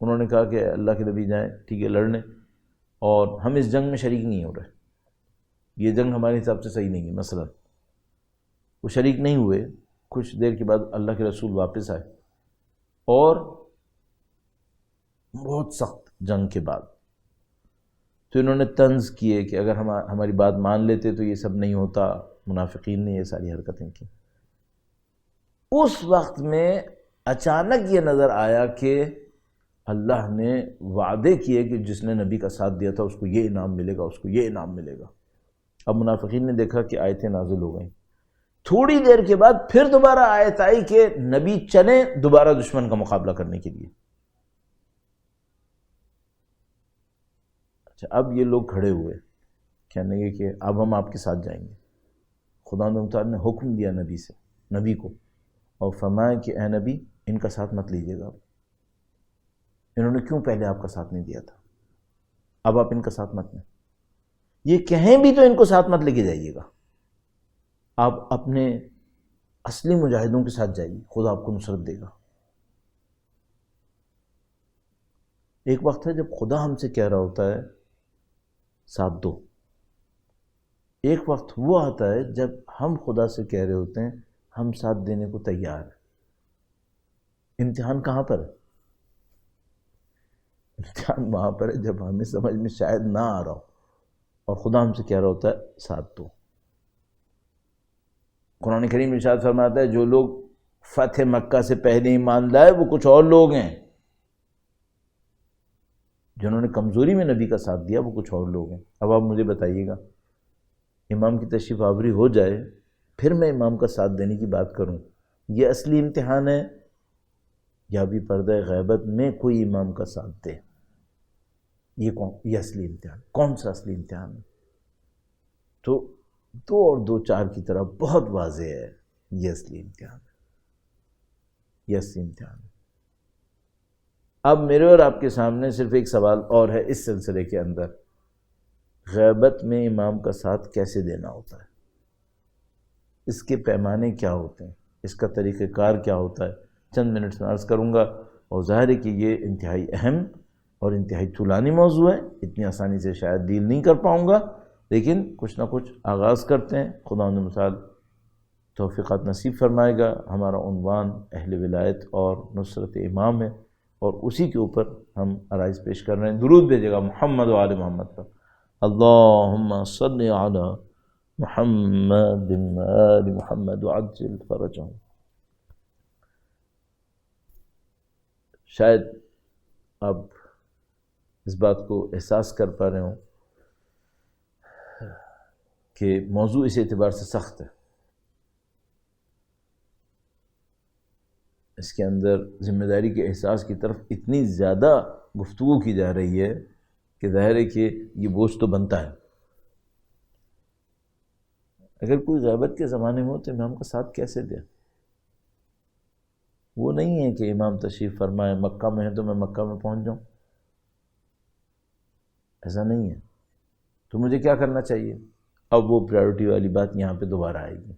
انہوں نے کہا کہ اللہ کے نبی جائیں، ٹھیک ہے لڑنے، اور ہم اس جنگ میں شریک نہیں ہو رہے، یہ جنگ ہمارے حساب سے صحیح نہیں ہے. مثلا وہ شریک نہیں ہوئے. کچھ دیر کے بعد اللہ کے رسول واپس آئے اور بہت سخت جنگ کے بعد تو انہوں نے طنز کیے کہ اگر ہماری بات مان لیتے تو یہ سب نہیں ہوتا. منافقین نے یہ ساری حرکتیں کی. اس وقت میں اچانک یہ نظر آیا کہ اللہ نے وعدے کیے کہ جس نے نبی کا ساتھ دیا تھا اس کو یہ انعام ملے گا، اس کو یہ انعام ملے گا. اب منافقین نے دیکھا کہ آیتیں نازل ہو گئیں. تھوڑی دیر کے بعد پھر دوبارہ آیت آئی کہ نبی چلیں دوبارہ دشمن کا مقابلہ کرنے کے لیے. اچھا، اب یہ لوگ کھڑے ہوئے کہنے لگے کہ اب ہم آپ کے ساتھ جائیں گے. خدا تعالیٰ نے حکم دیا نبی کو اور فرمایا کہ اے نبی ان کا ساتھ مت لیجیے گا. انہوں نے کیوں پہلے آپ کا ساتھ نہیں دیا تھا؟ اب آپ ان کا ساتھ مت لیں. یہ کہیں بھی تو ان کو ساتھ مت لے کے جائیے گا. آپ اپنے اصلی مجاہدوں کے ساتھ جائیے، خدا آپ کو نصرت دے گا. ایک وقت ہے جب خدا ہم سے کہہ رہا ہوتا ہے ساتھ دو. ایک وقت وہ آتا ہے جب ہم خدا سے کہہ رہے ہوتے ہیں ہم ساتھ دینے کو تیار ہیں. امتحان کہاں پر ہے؟ امتحان وہاں پر ہے جب ہمیں سمجھ میں شاید نہ آ رہا ہو اور خدا ہم سے کہہ رہا ہوتا ہے ساتھ دو. قرآن کریم ارشاد فرماتا ہے جو لوگ فتح مکہ سے پہلے ایمان لائے وہ کچھ اور لوگ ہیں. جنہوں نے کمزوری میں نبی کا ساتھ دیا وہ کچھ اور لوگ ہیں. اب آپ مجھے بتائیے گا امام کی تشریف آوری ہو جائے پھر میں امام کا ساتھ دینے کی بات کروں، یہ اصلی امتحان ہے یا بھی پردہ غیبت میں کوئی امام کا ساتھ دے؟ یہ اصلی امتحان. کون سا اصلی امتحان ہے؟ تو 2 اور 2 4 کی طرح بہت واضح ہے یہ اصلی امتحان ہے. یہ اصلی امتحان ہے. اب میرے اور آپ کے سامنے صرف ایک سوال اور ہے اس سلسلے کے اندر، غیبت میں امام کا ساتھ کیسے دینا ہوتا ہے؟ اس کے پیمانے کیا ہوتے ہیں؟ اس کا طریقہ کار کیا ہوتا ہے؟ چند منٹ میں عرض کروں گا. اور ظاہر ہے کہ یہ انتہائی اہم اور انتہائی طولانی موضوع ہے، اتنی آسانی سے شاید ڈیل نہیں کر پاؤں گا، لیکن کچھ نہ کچھ آغاز کرتے ہیں. خدا نے مثال توفیقات نصیب فرمائے گا. ہمارا عنوان اہل ولایت اور نصرت امام ہے اور اسی کے اوپر ہم عرائض پیش کر رہے ہیں. درود بھیجے گا محمد و آل محمد پر. اللہم صلی علی محمد آل محمد وعجل فرجهم. شاید آپ اس بات کو احساس کر پا رہے ہوں کہ موضوع اس اعتبار سے سخت ہے. اس کے اندر ذمہ داری کے احساس کی طرف اتنی زیادہ گفتگو کی جا رہی ہے کہ ظاہر ہے کہ یہ بوجھ تو بنتا ہے. اگر کوئی غیبت کے زمانے میں ہو تو امام کا ساتھ کیسے دے؟ وہ نہیں ہے کہ امام تشریف فرمائے مکہ میں ہے تو میں مکہ میں پہنچ جاؤں. ایسا نہیں ہے. تو مجھے کیا کرنا چاہیے؟ اب وہ پرائیورٹی والی بات یہاں پہ دوبارہ آئے گی.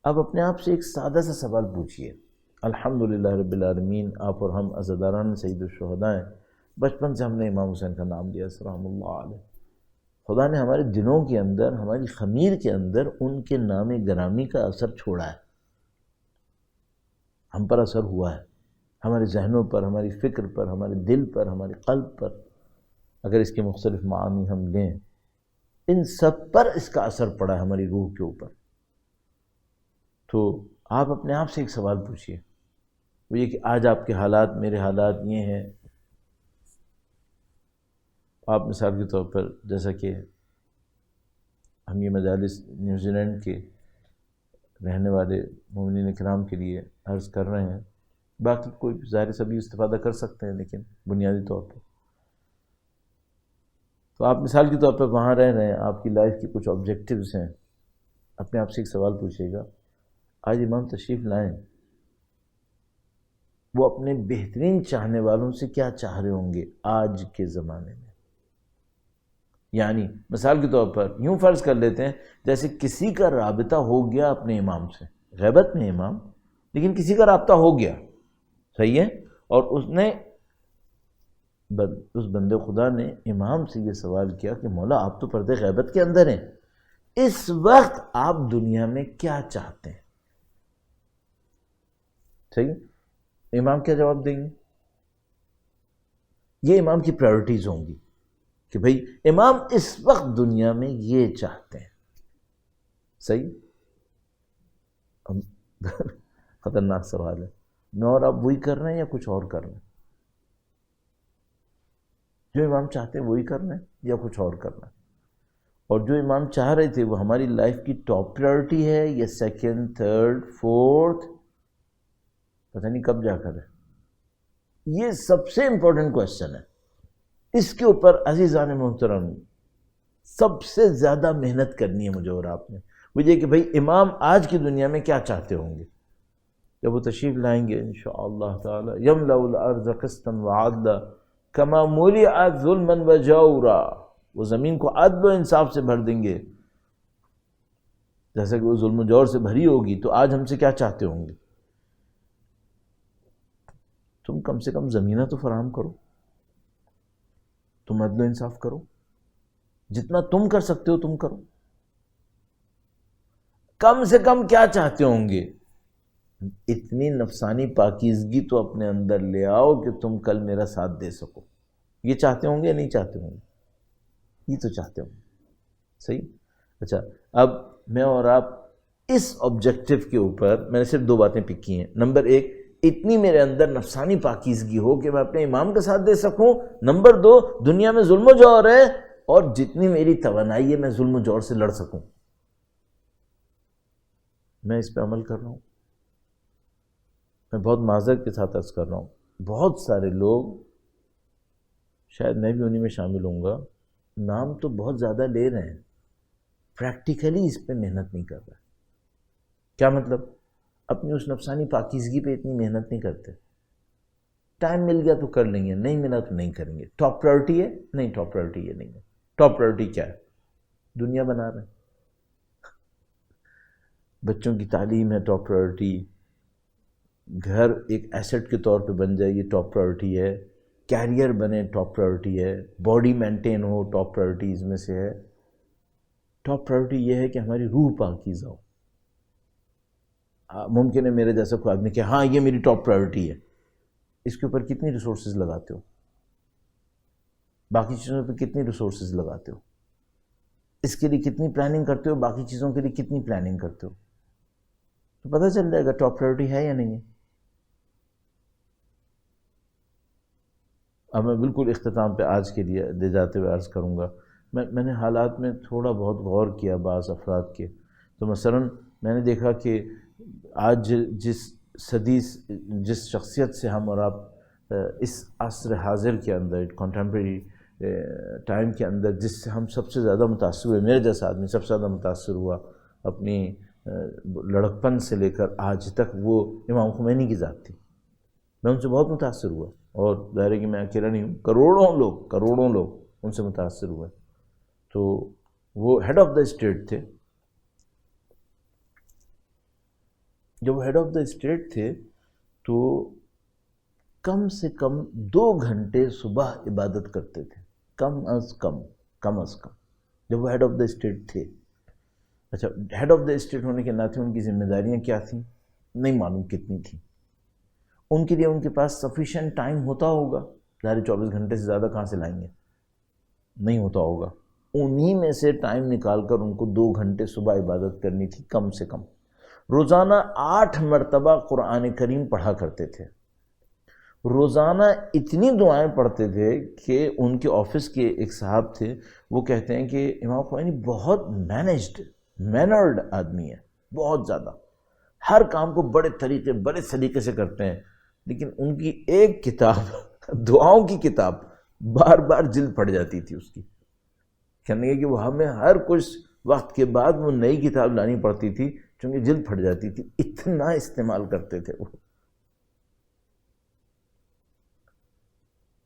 اب اپنے آپ سے ایک سادہ سا سوال پوچھئے. الحمدللہ رب العالمین، آپ اور ہم عزاداران سید الشہداء ہیں. بچپن سے ہم نے امام حسین کا نام لیا سلام اللہ علیہ. خدا نے ہمارے دلوں کے اندر، ہماری خمیر کے اندر ان کے نام گرامی کا اثر چھوڑا ہے. ہم پر اثر ہوا ہے، ہمارے ذہنوں پر، ہماری فکر پر، ہمارے دل پر، ہمارے قلب پر. اگر اس کے مختلف معانی ہم لیں، ان سب پر اس کا اثر پڑا ہے ہماری روح کے اوپر. تو آپ اپنے آپ سے ایک سوال پوچھیے، وہ یہ کہ آج آپ کے حالات، میرے حالات یہ ہیں. آپ مثال کے طور پر جیسا کہ ہم یہ مجالس نیوزی لینڈ کے رہنے والے مومنین کرام کے لیے عرض کر رہے ہیں، باقی کوئی ظاہر سبھی استفادہ کر سکتے ہیں، لیکن بنیادی طور پر تو آپ مثال کے طور پر وہاں رہ رہے ہیں، آپ کی لائف کے کچھ آبجیکٹیوز ہیں. اپنے آپ سے ایک سوال پوچھیے گا، آج امام تشریف لائیں، وہ اپنے بہترین چاہنے والوں سے کیا چاہ رہے ہوں گے آج کے زمانے میں؟ یعنی مثال کے طور پر یوں فرض کر لیتے ہیں جیسے کسی کا رابطہ ہو گیا اپنے امام سے، غیبت میں امام، لیکن کسی کا رابطہ ہو گیا، صحیح ہے، اور اس بندے خدا نے امام سے یہ سوال کیا کہ مولا آپ تو پردے غیبت کے اندر ہیں، اس وقت آپ دنیا میں کیا چاہتے ہیں؟ صحیح، امام کیا جواب دیں گے؟ یہ امام کی پرائرٹیز ہوں گی کہ بھئی امام اس وقت دنیا میں یہ چاہتے ہیں. صحیح، خطرناک سوال ہے. میں اور آپ وہی کر رہے ہیں یا کچھ اور کر رہے ہیں؟ جو امام چاہتے ہیں وہی کر رہے ہیں یا کچھ اور کر رہے ہیں؟ اور جو امام چاہ رہے تھے وہ ہماری لائف کی ٹاپ پرائرٹی ہے یا سیکنڈ، تھرڈ، فورتھ، پتہ نہیں کب جا کر ہے. یہ سب سے امپورٹنٹ کوشچن ہے. اس کے اوپر عزیزان محترم سب سے زیادہ محنت کرنی ہے مجھے اور آپ نے، وہ یہ کہ بھئی امام آج کی دنیا میں کیا چاہتے ہوں گے. جب وہ تشریف لائیں گے انشاءاللہ تعالی یملأ الارض قسطا وعدلا کما ملئت ظلما وجورا، وہ زمین کو عدل و انصاف سے بھر دیں گے جیسا کہ وہ ظلم و جور سے بھری ہوگی. تو آج ہم سے کیا چاہتے ہوں گے؟ تم کم سے کم زمینہ تو فراہم کرو، تم عدل و انصاف کرو، جتنا تم کر سکتے ہو تم کرو. کم سے کم کیا چاہتے ہوں گے؟ اتنی نفسانی پاکیزگی تو اپنے اندر لے آؤ کہ تم کل میرا ساتھ دے سکو. یہ چاہتے ہوں گے یا نہیں چاہتے ہوں گے؟ یہ تو چاہتے ہوں گے. صحیح. اچھا، اب میں اور آپ اس آبجیکٹیو کے اوپر میں نے صرف دو باتیں پک کی ہیں. نمبر ایک، اتنی میرے اندر نفسانی پاکیزگی ہو کہ میں اپنے امام کا ساتھ دے سکوں. نمبر دو، دنیا میں ظلم و جور ہے اور جتنی میری توانائی ہے میں ظلم و جور سے لڑ سکوں. میں اس پہ عمل کر رہا ہوں. میں بہت معذرت کے ساتھ عرض کر رہا ہوں، بہت سارے لوگ، شاید میں بھی انہی میں شامل ہوں گا، نام تو بہت زیادہ لے رہے ہیں، پریکٹیکلی اس پہ محنت نہیں کر رہے. کیا مطلب؟ اپنی اس نفسانی پاکیزگی پہ اتنی محنت نہیں کرتے. ٹائم مل گیا تو کر لیں گے، نہیں ملا تو نہیں کریں گے. ٹاپ پرائرٹی ہے؟ نہیں، ٹاپ پرائرٹی یہ نہیں ہے. ٹاپ پرائرٹی کیا ہے؟ دنیا بنا رہے ہیں. بچوں کی تعلیم ہے ٹاپ پرائرٹی، گھر ایک ایسٹ کے طور پہ بن جائے یہ ٹاپ پرائرٹی ہے، کیریئر بنے ٹاپ پرائرٹی ہے، باڈی مینٹین ہو ٹاپ پرائرٹیز میں سے ہے. ٹاپ پرائرٹی یہ ہے کہ ہماری روح پاکیزہ ہو. ممکن ہے میرے جیسا کوئی آدمی کہ ہاں یہ میری ٹاپ پرائرٹی ہے، اس کے اوپر کتنی ریسورسز لگاتے ہو؟ باقی چیزوں پہ کتنی ریسورسز لگاتے ہو؟ اس کے لیے کتنی پلاننگ کرتے ہو؟ باقی چیزوں کے لیے کتنی پلاننگ کرتے ہو؟ تو پتہ چل جائے گا ٹاپ پرائرٹی ہے یا نہیں ہے. اب میں بالکل اختتام پہ آج کے لیے دے جاتے ہوئے عرض کروں گا، میں نے حالات میں تھوڑا بہت غور کیا بعض افراد کے. تو مثلا میں نے دیکھا کہ آج جس صدی، جس شخصیت سے ہم اور آپ اس عصر حاضر کے اندر، کنٹمپریری ٹائم کے اندر جس سے ہم سب سے زیادہ متاثر ہوئے، میرے جیسا آدمی سب سے زیادہ متاثر ہوا اپنی لڑکپن سے لے کر آج تک، وہ امام خمینی کی ذات تھی. میں ان سے بہت متاثر ہوا، اور ظاہر ہے کہ میں اکیلا نہیں ہوں، کروڑوں لوگ ان سے متاثر ہوئے. تو وہ ہیڈ آف دا اسٹیٹ تھے. جب وہ ہیڈ آف دا اسٹیٹ تھے تو کم سے کم 2 گھنٹے صبح عبادت کرتے تھے، کم از کم. جب وہ ہیڈ آف دا اسٹیٹ تھے. اچھا، ہیڈ آف دا اسٹیٹ ہونے کے ناطے ان کی ذمہ داریاں کیا تھیں؟ نہیں معلوم کتنی تھیں. ان کے لیے ان کے پاس سفیشینٹ ٹائم ہوتا ہوگا، ظاہر 24 گھنٹے سے زیادہ کہاں سے لائیں گے. نہیں ہوتا ہوگا، انہی میں سے ٹائم نکال کر ان کو 2 گھنٹے صبح عبادت کرنی تھی کم سے کم۔ روزانہ 8 مرتبہ قرآن کریم پڑھا کرتے تھے، روزانہ اتنی دعائیں پڑھتے تھے کہ ان کے آفس کے ایک صاحب تھے، وہ کہتے ہیں کہ امام خمینی بہت مینرڈ آدمی ہے، بہت زیادہ، ہر کام کو بڑے سلیقے سے کرتے ہیں، لیکن ان کی ایک کتاب دعاؤں کی کتاب بار بار جلد پڑ جاتی تھی اس کی، کہنے کہ وہ ہمیں ہر کچھ وقت کے بعد وہ نئی کتاب لانی پڑتی تھی چونکہ جلد پھٹ جاتی تھی، اتنا استعمال کرتے تھے وہ۔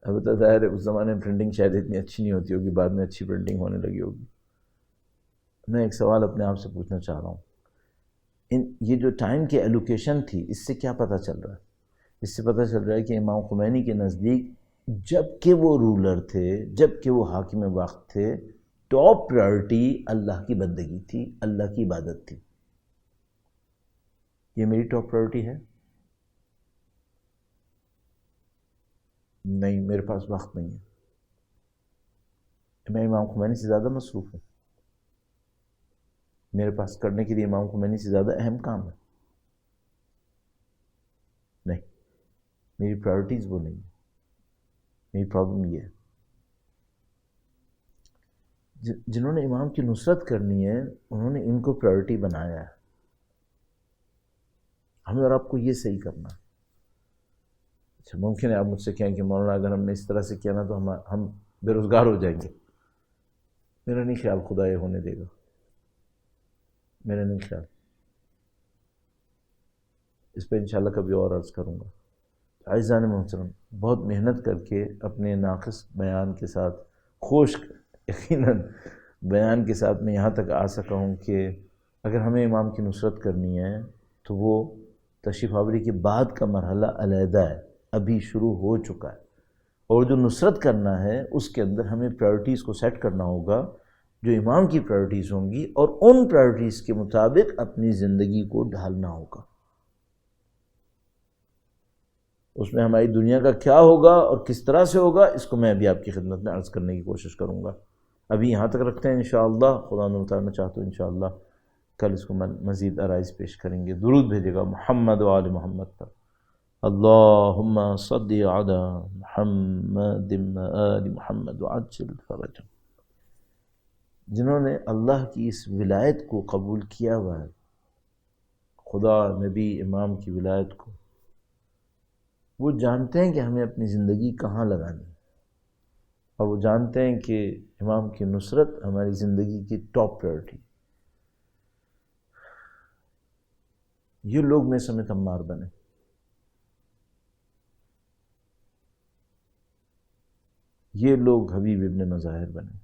البتہ ظاہر ہے اس زمانے میں پرنٹنگ شاید اتنی اچھی نہیں ہوتی ہوگی، بعد میں اچھی پرنٹنگ ہونے لگی ہوگی۔ میں ایک سوال اپنے آپ سے پوچھنا چاہ رہا ہوں، یہ جو ٹائم کی ایلوکیشن تھی، اس سے کیا پتہ چل رہا ہے؟ اس سے پتہ چل رہا ہے کہ امام خمینی کے نزدیک جب کہ وہ رولر تھے، جب کہ وہ حاکم وقت تھے، ٹاپ پرائرٹی اللہ کی بندگی تھی، اللہ کی عبادت تھی۔ یہ میری ٹاپ پرائرٹی ہے؟ نہیں، میرے پاس وقت نہیں ہے، میں امام خمینی سے زیادہ مصروف ہوں، میرے پاس کرنے کے لیے امام خمینی سے زیادہ اہم کام ہے۔ نہیں، میری پرائرٹیز وہ نہیں ہے، میری پرابلم یہ ہے جنہوں نے امام کی نصرت کرنی ہے انہوں نے ان کو پرائرٹی بنایا ہے، ہمیں اور آپ کو یہ صحیح کرنا ہے۔ اچھا، ممکن ہے آپ مجھ سے کہیں کہ مولانا اگر ہم نے اس طرح سے کیا نا تو ہم بے روزگار ہو جائیں گے، میرا نہیں خیال خدا یہ ہونے دے گا، میرا نہیں خیال، اس پہ انشاءاللہ کبھی اور عرض کروں گا۔ عزیزان محترم، بہت محنت کر کے اپنے ناقص بیان کے ساتھ، خشک یقیناً بیان کے ساتھ میں یہاں تک آ سکا ہوں کہ اگر ہمیں امام کی نصرت کرنی ہے تو وہ تشریف آوری کے بعد کا مرحلہ علیحدہ ہے، ابھی شروع ہو چکا ہے، اور جو نصرت کرنا ہے اس کے اندر ہمیں پرائرٹیز کو سیٹ کرنا ہوگا جو امام کی پرائرٹیز ہوں گی، اور ان پرائرٹیز کے مطابق اپنی زندگی کو ڈھالنا ہوگا۔ اس میں ہماری دنیا کا کیا ہوگا اور کس طرح سے ہوگا، اس کو میں ابھی آپ کی خدمت میں عرض کرنے کی کوشش کروں گا۔ ابھی یہاں تک رکھتے ہیں انشاءاللہ، خدا نے تعالیٰ میں چاہتا ہوں انشاءاللہ کل اس کو مزید آرائز پیش کریں گے۔ درود بھیجے گا محمد و آل محمد پر، اللہم صلی علی محمد و آل محمد وعجل فرجہم۔ جنہوں نے اللہ کی اس ولایت کو قبول کیا ہوا ہے، خدا، نبی، امام کی ولایت کو، وہ جانتے ہیں کہ ہمیں اپنی زندگی کہاں لگانی ہے، اور وہ جانتے ہیں کہ امام کی نصرت ہماری زندگی کی ٹاپ پرائرٹی۔ یہ لوگ میں سمیت عمار بنے، یہ لوگ حبیب ابن مظاہر بنے،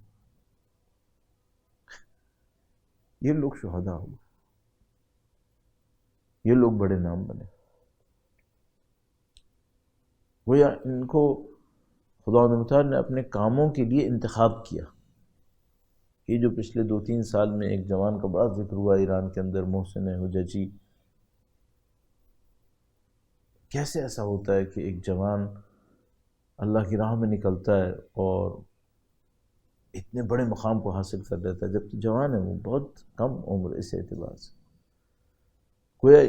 یہ لوگ شہداء ہوئے، یہ لوگ بڑے نام بنے۔ گویا ان کو خدا متعال نے اپنے کاموں کے لیے انتخاب کیا۔ یہ جو پچھلے 2-3 سال میں ایک جوان کا بڑا ذکر ہوا ایران کے اندر، محسن حججی، کیسے ایسا ہوتا ہے کہ ایک جوان اللہ کی راہ میں نکلتا ہے اور اتنے بڑے مقام کو حاصل کر لیتا ہے، جبکہ جوان ہے، وہ بہت کم عمر اس اعتبار سے، گویا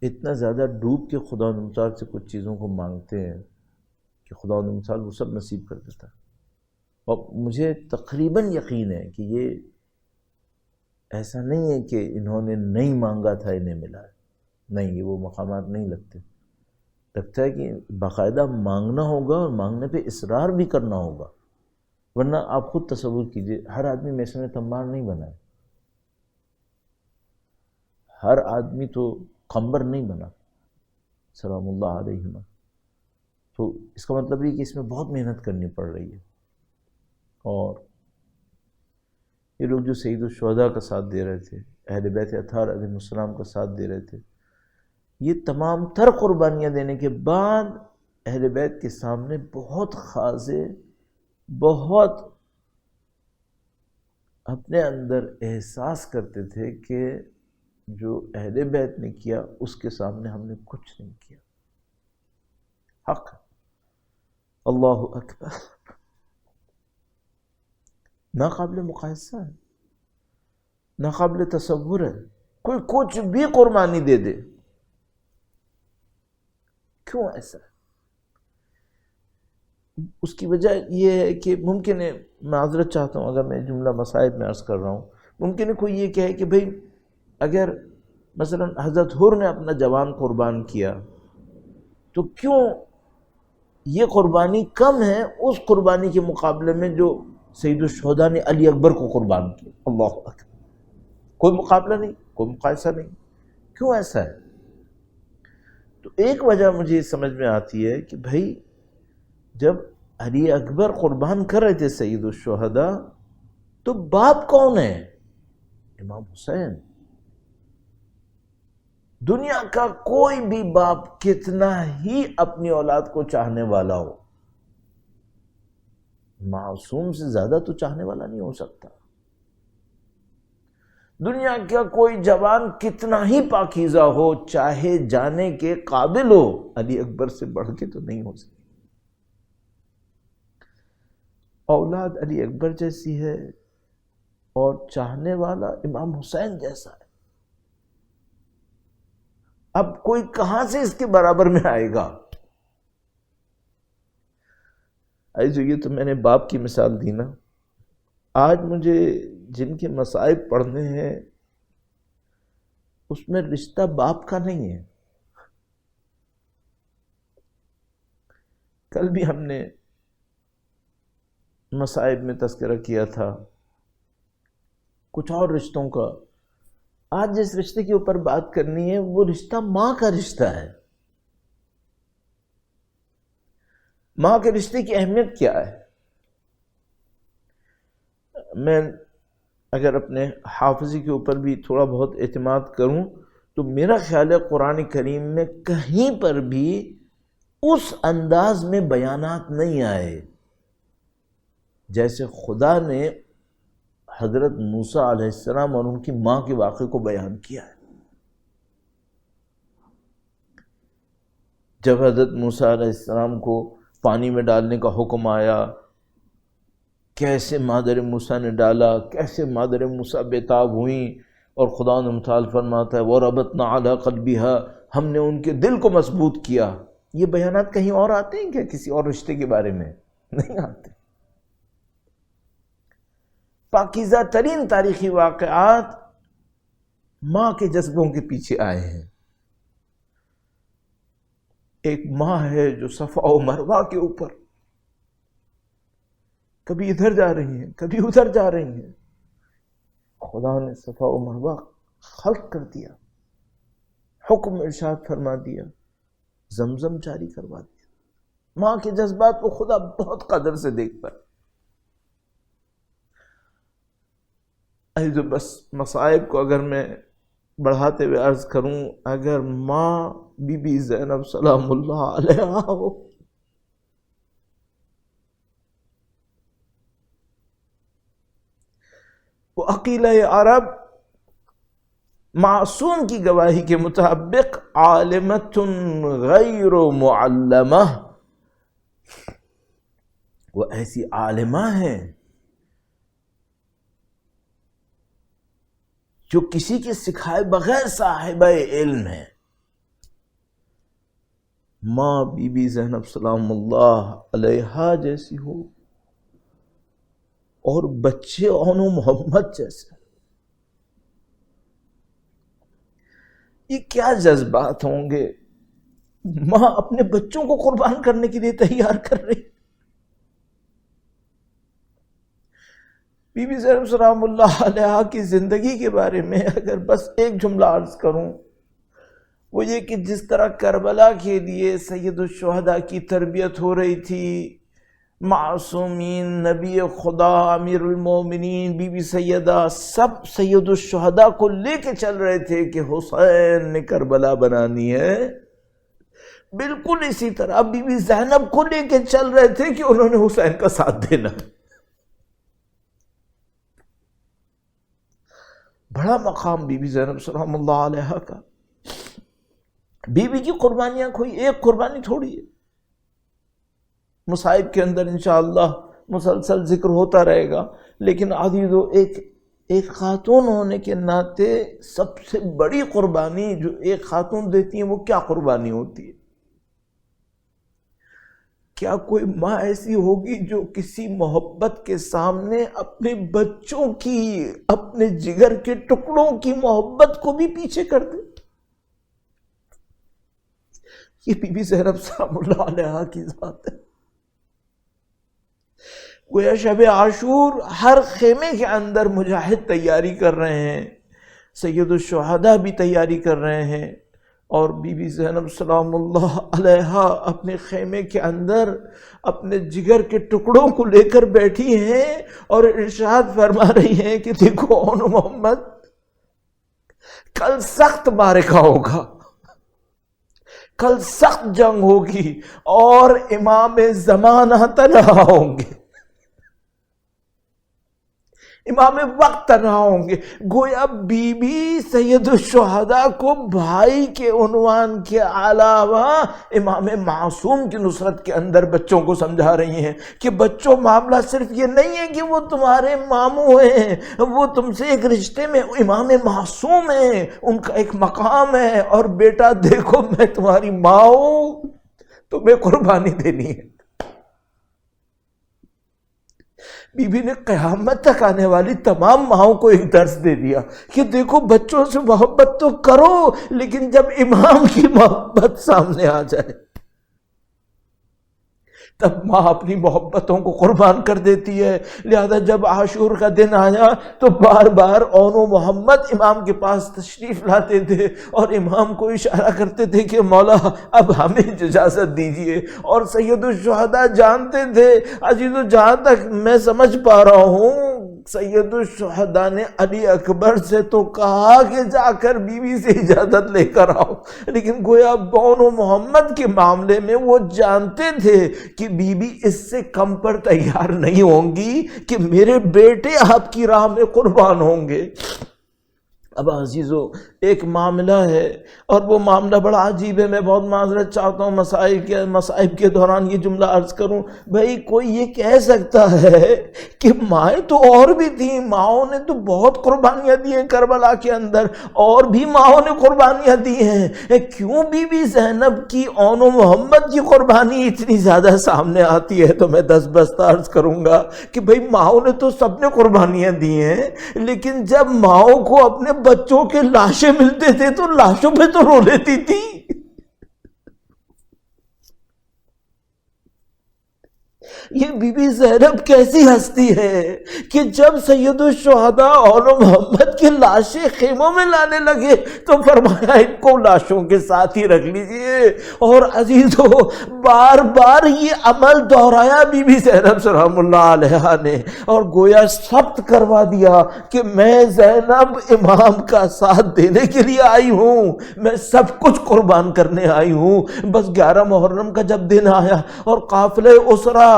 اتنا زیادہ ڈوب کے خدا متعال سے کچھ چیزوں کو مانگتے ہیں کہ خدا متعال وہ سب نصیب کر دیتا ہے۔ اور مجھے تقریباً یقین ہے کہ یہ ایسا نہیں ہے کہ انہوں نے نہیں مانگا تھا انہیں ملا ہے، نہیں، یہ وہ مقامات نہیں لگتے، لگتا ہے کہ باقاعدہ مانگنا ہوگا اور مانگنے پہ اصرار بھی کرنا ہوگا، ورنہ آپ خود تصور کیجئے، ہر آدمی میسن تمار نہیں بنا ہے، ہر آدمی تو قمبر نہیں بنا، سلام اللہ علیہما۔ تو اس کا مطلب یہ کہ اس میں بہت محنت کرنی پڑ رہی ہے، اور یہ لوگ جو سید الشہداء کا ساتھ دے رہے تھے، اہل بیت اطہار علیہ السلام کا ساتھ دے رہے تھے، یہ تمام تر قربانیاں دینے کے بعد اہل بیت کے سامنے بہت خاضع، بہت اپنے اندر احساس کرتے تھے کہ جو اہل بیت نے کیا اس کے سامنے ہم نے کچھ نہیں کیا۔ حق، اللہ اکبر۔ ناقابل مقایسہ ہے، ناقابل تصور ہے۔ کوئی کچھ بھی قربانی دے دے، کیوں ایسا ہے؟ اس کی وجہ یہ ہے کہ ممکن ہے، معذرت چاہتا ہوں اگر میں جملہ مصائب میں عرض کر رہا ہوں، ممکن ہے کوئی یہ کہے کہ بھئی اگر مثلا حضرت حر نے اپنا جوان قربان کیا تو کیوں یہ قربانی کم ہے اس قربانی کے مقابلے میں جو سید الشہداء نے علی اکبر کو قربان کیا؟ اللہ اکبر، کوئی مقابلہ نہیں، کوئی مقایسہ نہیں، کیوں ایسا ہے؟ تو ایک وجہ مجھے سمجھ میں آتی ہے کہ بھئی جب علی اکبر قربان کر رہے تھے سید الشہداء تو باپ کون ہے؟ امام حسین۔ دنیا کا کوئی بھی باپ کتنا ہی اپنی اولاد کو چاہنے والا ہو، معصوم سے زیادہ تو چاہنے والا نہیں ہو سکتا۔ دنیا کا کوئی جوان کتنا ہی پاکیزہ ہو، چاہے جانے کے قابل ہو، علی اکبر سے بڑھ کے تو نہیں ہو سکتا۔ اولاد علی اکبر جیسی ہے اور چاہنے والا امام حسین جیسا ہے، اب کوئی کہاں سے اس کے برابر میں آئے گا؟ ایسے یہ تو میں نے باپ کی مثال دی نا، آج مجھے جن کے مصائب پڑھنے ہیں اس میں رشتہ باپ کا نہیں ہے۔ کل بھی ہم نے مصائب میں تذکرہ کیا تھا کچھ اور رشتوں کا، آج جس رشتے کے اوپر بات کرنی ہے وہ رشتہ ماں کا رشتہ ہے۔ ماں کے رشتے کی اہمیت کیا ہے؟ میں اگر اپنے حافظی کے اوپر بھی تھوڑا بہت اعتماد کروں تو میرا خیال ہے قرآن کریم میں کہیں پر بھی اس انداز میں بیانات نہیں آئے جیسے خدا نے حضرت موسیٰ علیہ السلام اور ان کی ماں کے واقعے کو بیان کیا ہے۔ جب حضرت موسیٰ علیہ السلام کو پانی میں ڈالنے کا حکم آیا، کیسے مادر موسیٰ نے ڈالا، کیسے مادر موسیٰ بےتاب ہوئیں، اور خدا نے متعال فرماتا ہے وَرَبَطْنَا عَلَىٰ قَلْبِهَا، ہم نے ان کے دل کو مضبوط کیا۔ یہ بیانات کہیں اور آتے ہیں کیا کسی اور رشتے کے بارے میں؟ نہیں آتے۔ پاکیزہ ترین تاریخی واقعات ماں کے جذبوں کے پیچھے آئے ہیں۔ ایک ماں ہے جو صفا و مروہ کے اوپر کبھی ادھر جا رہی ہیں کبھی ادھر جا رہی ہیں، خدا نے صفا و مروہ خلق کر دیا، حکم ارشاد فرما دیا، زمزم جاری کروا دیا۔ ماں کے جذبات کو خدا بہت قدر سے دیکھتا ہے۔ بس مصائب کو اگر میں بڑھاتے ہوئے عرض کروں، اگر ماں بی بی زینب سلام اللہ علیہا ہو، وہ عقیلہ عرب معصوم کی گواہی کے مطابق عالمۃ غیر معلمہ، وہ ایسی عالمہ ہیں جو کسی کے سکھائے بغیر صاحبہ علم ہے۔ ماں بی بی زینب سلام اللہ علیہا جیسی ہو اور بچے اون محمد جیسے، یہ کیا جذبات ہوں گے؟ ماں اپنے بچوں کو قربان کرنے کے لیے تیار کر رہی۔ بی بی زینب سلام اللہ علیہا کی زندگی کے بارے میں اگر بس ایک جملہ عرض کروں، وہ یہ کہ جس طرح کربلا کے لیے سید الشہداء کی تربیت ہو رہی تھی، معصومین، نبی خدا، امیر المومنین، بی بی سیدہ، سب سید الشہداء کو لے کے چل رہے تھے کہ حسین نے کربلا بنانی ہے، بالکل اسی طرح بی بی زینب کو لے کے چل رہے تھے کہ انہوں نے حسین کا ساتھ دینا۔ بڑا مقام بی بی زینب سلام اللہ علیہا کا۔ بی بی کی قربانیاں کوئی ایک قربانی تھوڑی ہے۔ مصائب کے اندر انشاءاللہ مسلسل ذکر ہوتا رہے گا، لیکن عزیزو ایک خاتون ہونے کے ناطے سب سے بڑی قربانی جو ایک خاتون دیتی ہے وہ کیا قربانی ہوتی ہے؟ کیا کوئی ماں ایسی ہوگی جو کسی محبت کے سامنے اپنے بچوں کی، اپنے جگر کے ٹکڑوں کی محبت کو بھی پیچھے کر دے؟ یہ بی بی زینب سلام اللہ علیہا کی ذات ہے۔ گویا شب عاشور ہر خیمے کے اندر مجاہد تیاری کر رہے ہیں، سید الشہداء بھی تیاری کر رہے ہیں، اور بی بی زینب سلام اللہ علیہا اپنے خیمے کے اندر اپنے جگر کے ٹکڑوں کو لے کر بیٹھی ہیں اور ارشاد فرما رہی ہیں کہ دیکھو اون محمد، کل سخت معرکہ ہوگا، کل سخت جنگ ہوگی اور امام زمانہ تنہا ہوں گے، امام وقت تنہا ہوں گے۔ گویا بی بی سید الشہداء کو بھائی کے عنوان کے علاوہ امام معصوم کی نصرت کے اندر بچوں کو سمجھا رہی ہیں کہ بچوں، معاملہ صرف یہ نہیں ہے کہ وہ تمہارے ماموں ہیں، وہ تم سے ایک رشتے میں امام معصوم ہیں، ان کا ایک مقام ہے، اور بیٹا دیکھو میں تمہاری ماں ہوں، تمہیں قربانی دینی ہے۔ بی بی نے قیامت تک آنے والی تمام ماؤں کو ایک درس دے دیا کہ دیکھو بچوں سے محبت تو کرو، لیکن جب امام کی محبت سامنے آ جائے تب ماں اپنی محبتوں کو قربان کر دیتی ہے۔ لہذا جب عاشور کا دن آیا تو بار بار اون و محمد امام کے پاس تشریف لاتے تھے اور امام کو اشارہ کرتے تھے کہ مولا اب ہمیں اجازت دیجئے، اور سید الشہداء جانتے تھے عزیزو، جہاں تک میں سمجھ پا رہا ہوں سید الشہداء نے علی اکبر سے تو کہا کہ جا کر بی بی سے اجازت لے کر آؤ، لیکن گویا اون و محمد کے معاملے میں وہ جانتے تھے کہ بی بی اس سے کم پر تیار نہیں ہوں گی کہ میرے بیٹے آپ کی راہ میں قربان ہوں گے۔ اب عزیزو ایک معاملہ ہے، اور وہ معاملہ بڑا عجیب ہے، میں بہت معذرت چاہتا ہوں مصائب کے دوران یہ جملہ عرض کروں۔ بھئی کوئی یہ کہہ سکتا ہے کہ مائیں تو اور بھی تھیں، ماؤں نے تو بہت قربانیاں دی ہیں کربلا کے اندر، اور بھی ماؤں نے قربانیاں دی ہیں، کیوں بی بی زینب کی اون و محمد کی قربانی اتنی زیادہ سامنے آتی ہے؟ تو میں دست بستہ عرض کروں گا کہ بھئی ماؤں نے تو سب نے قربانیاں دی ہیں، لیکن جب ماؤں کو اپنے بچوں کے لاشیں ملتے تھے تو لاشوں پہ تو رو لیتی تھی۔ یہ بی بی زینب کیسی ہستی ہے کہ جب سید الشہداء اون و محمد کی لاشیں خیموں میں لانے لگے تو فرمایا ان کو لاشوں کے ساتھ ہی رکھ لیجئے، اور عزیزو بار بار یہ عمل دہرایا بی بی زینب سلام اللہ علیہا نے، اور گویا ثبت کروا دیا کہ میں زینب امام کا ساتھ دینے کے لیے آئی ہوں، میں سب کچھ قربان کرنے آئی ہوں۔ بس 11 محرم کا جب دن آیا اور قافلہ اسرا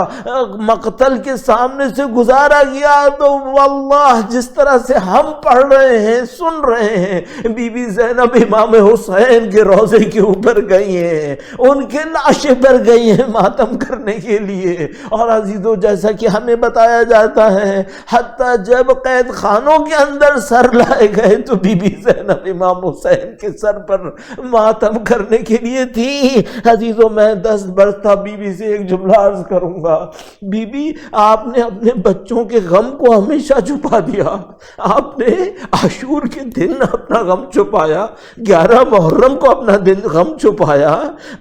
مقتل کے سامنے سے گزارا گیا تو واللہ جس طرح سے ہم پڑھ رہے ہیں سن رہے ہیں، بی بی زینب امام حسین کے روضے کے اوپر گئی ہیں، ان کے لاشیں پر گئی ہیں ماتم کرنے کے لیے، اور عزیزو جیسا کہ ہمیں بتایا جاتا ہے حتیٰ جب قید خانوں کے اندر سر لائے گئے تو بی بی زینب امام حسین کے سر پر ماتم کرنے کے لیے تھی۔ عزیزو میں دست برستہ بی بی سے ایک جملہ عرض کروں گا، بی بی آپ نے اپنے بچوں کے غم کو ہمیشہ چھپا دیا، آپ نے عاشور کے دن اپنا غم چھپایا، 11 محرم کو اپنا غم چھپایا،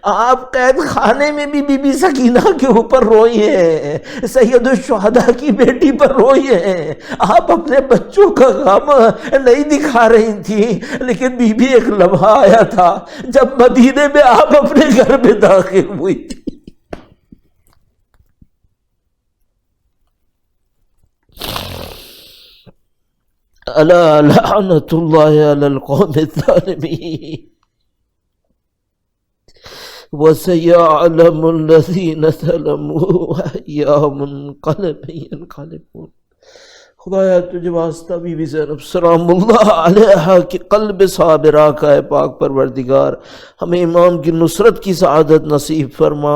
آپ قید خانے میں بھی بی بی سکینہ کے اوپر روئی ہیں، سید الشہداء کی بیٹی پر روئی ہیں، آپ اپنے بچوں کا غم نہیں دکھا رہی تھی، لیکن بی بی ایک لمحہ آیا تھا جب مدینے میں آپ اپنے گھر میں داخل ہوئی تھی۔ الا لعنت اللہ علی القوم الظالمین وسيعلم الذين ظلموا أي منقلب ينقلبون خدایا تجھے واسطہ بی بی زینب سلام اللہ علیہا کی قلب صابرہ کا اے پاک پروردگار ہمیں امام کی نصرت کی سعادت نصیب فرما۔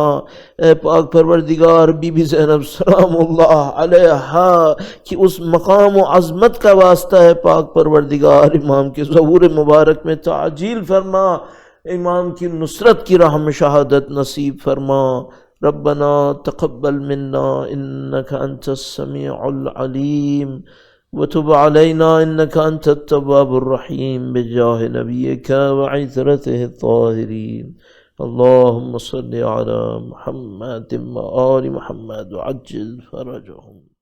اے پاک پروردگار بی بی زینب سلام اللہ علیہا کی اس مقام و عظمت کا واسطہ ہے پاک پروردگار امام کے ظہور مبارک میں تعجیل فرما، امام کی نصرت کی راہ میں شہادت نصیب فرما۔ ربنا تقبل منا انك انت السميع العليم وتب علينا انك انت التواب الرحيم بجاه نبيك وعترته الطاهرين اللهم صل على محمد وآل محمد وعجل فرجهم۔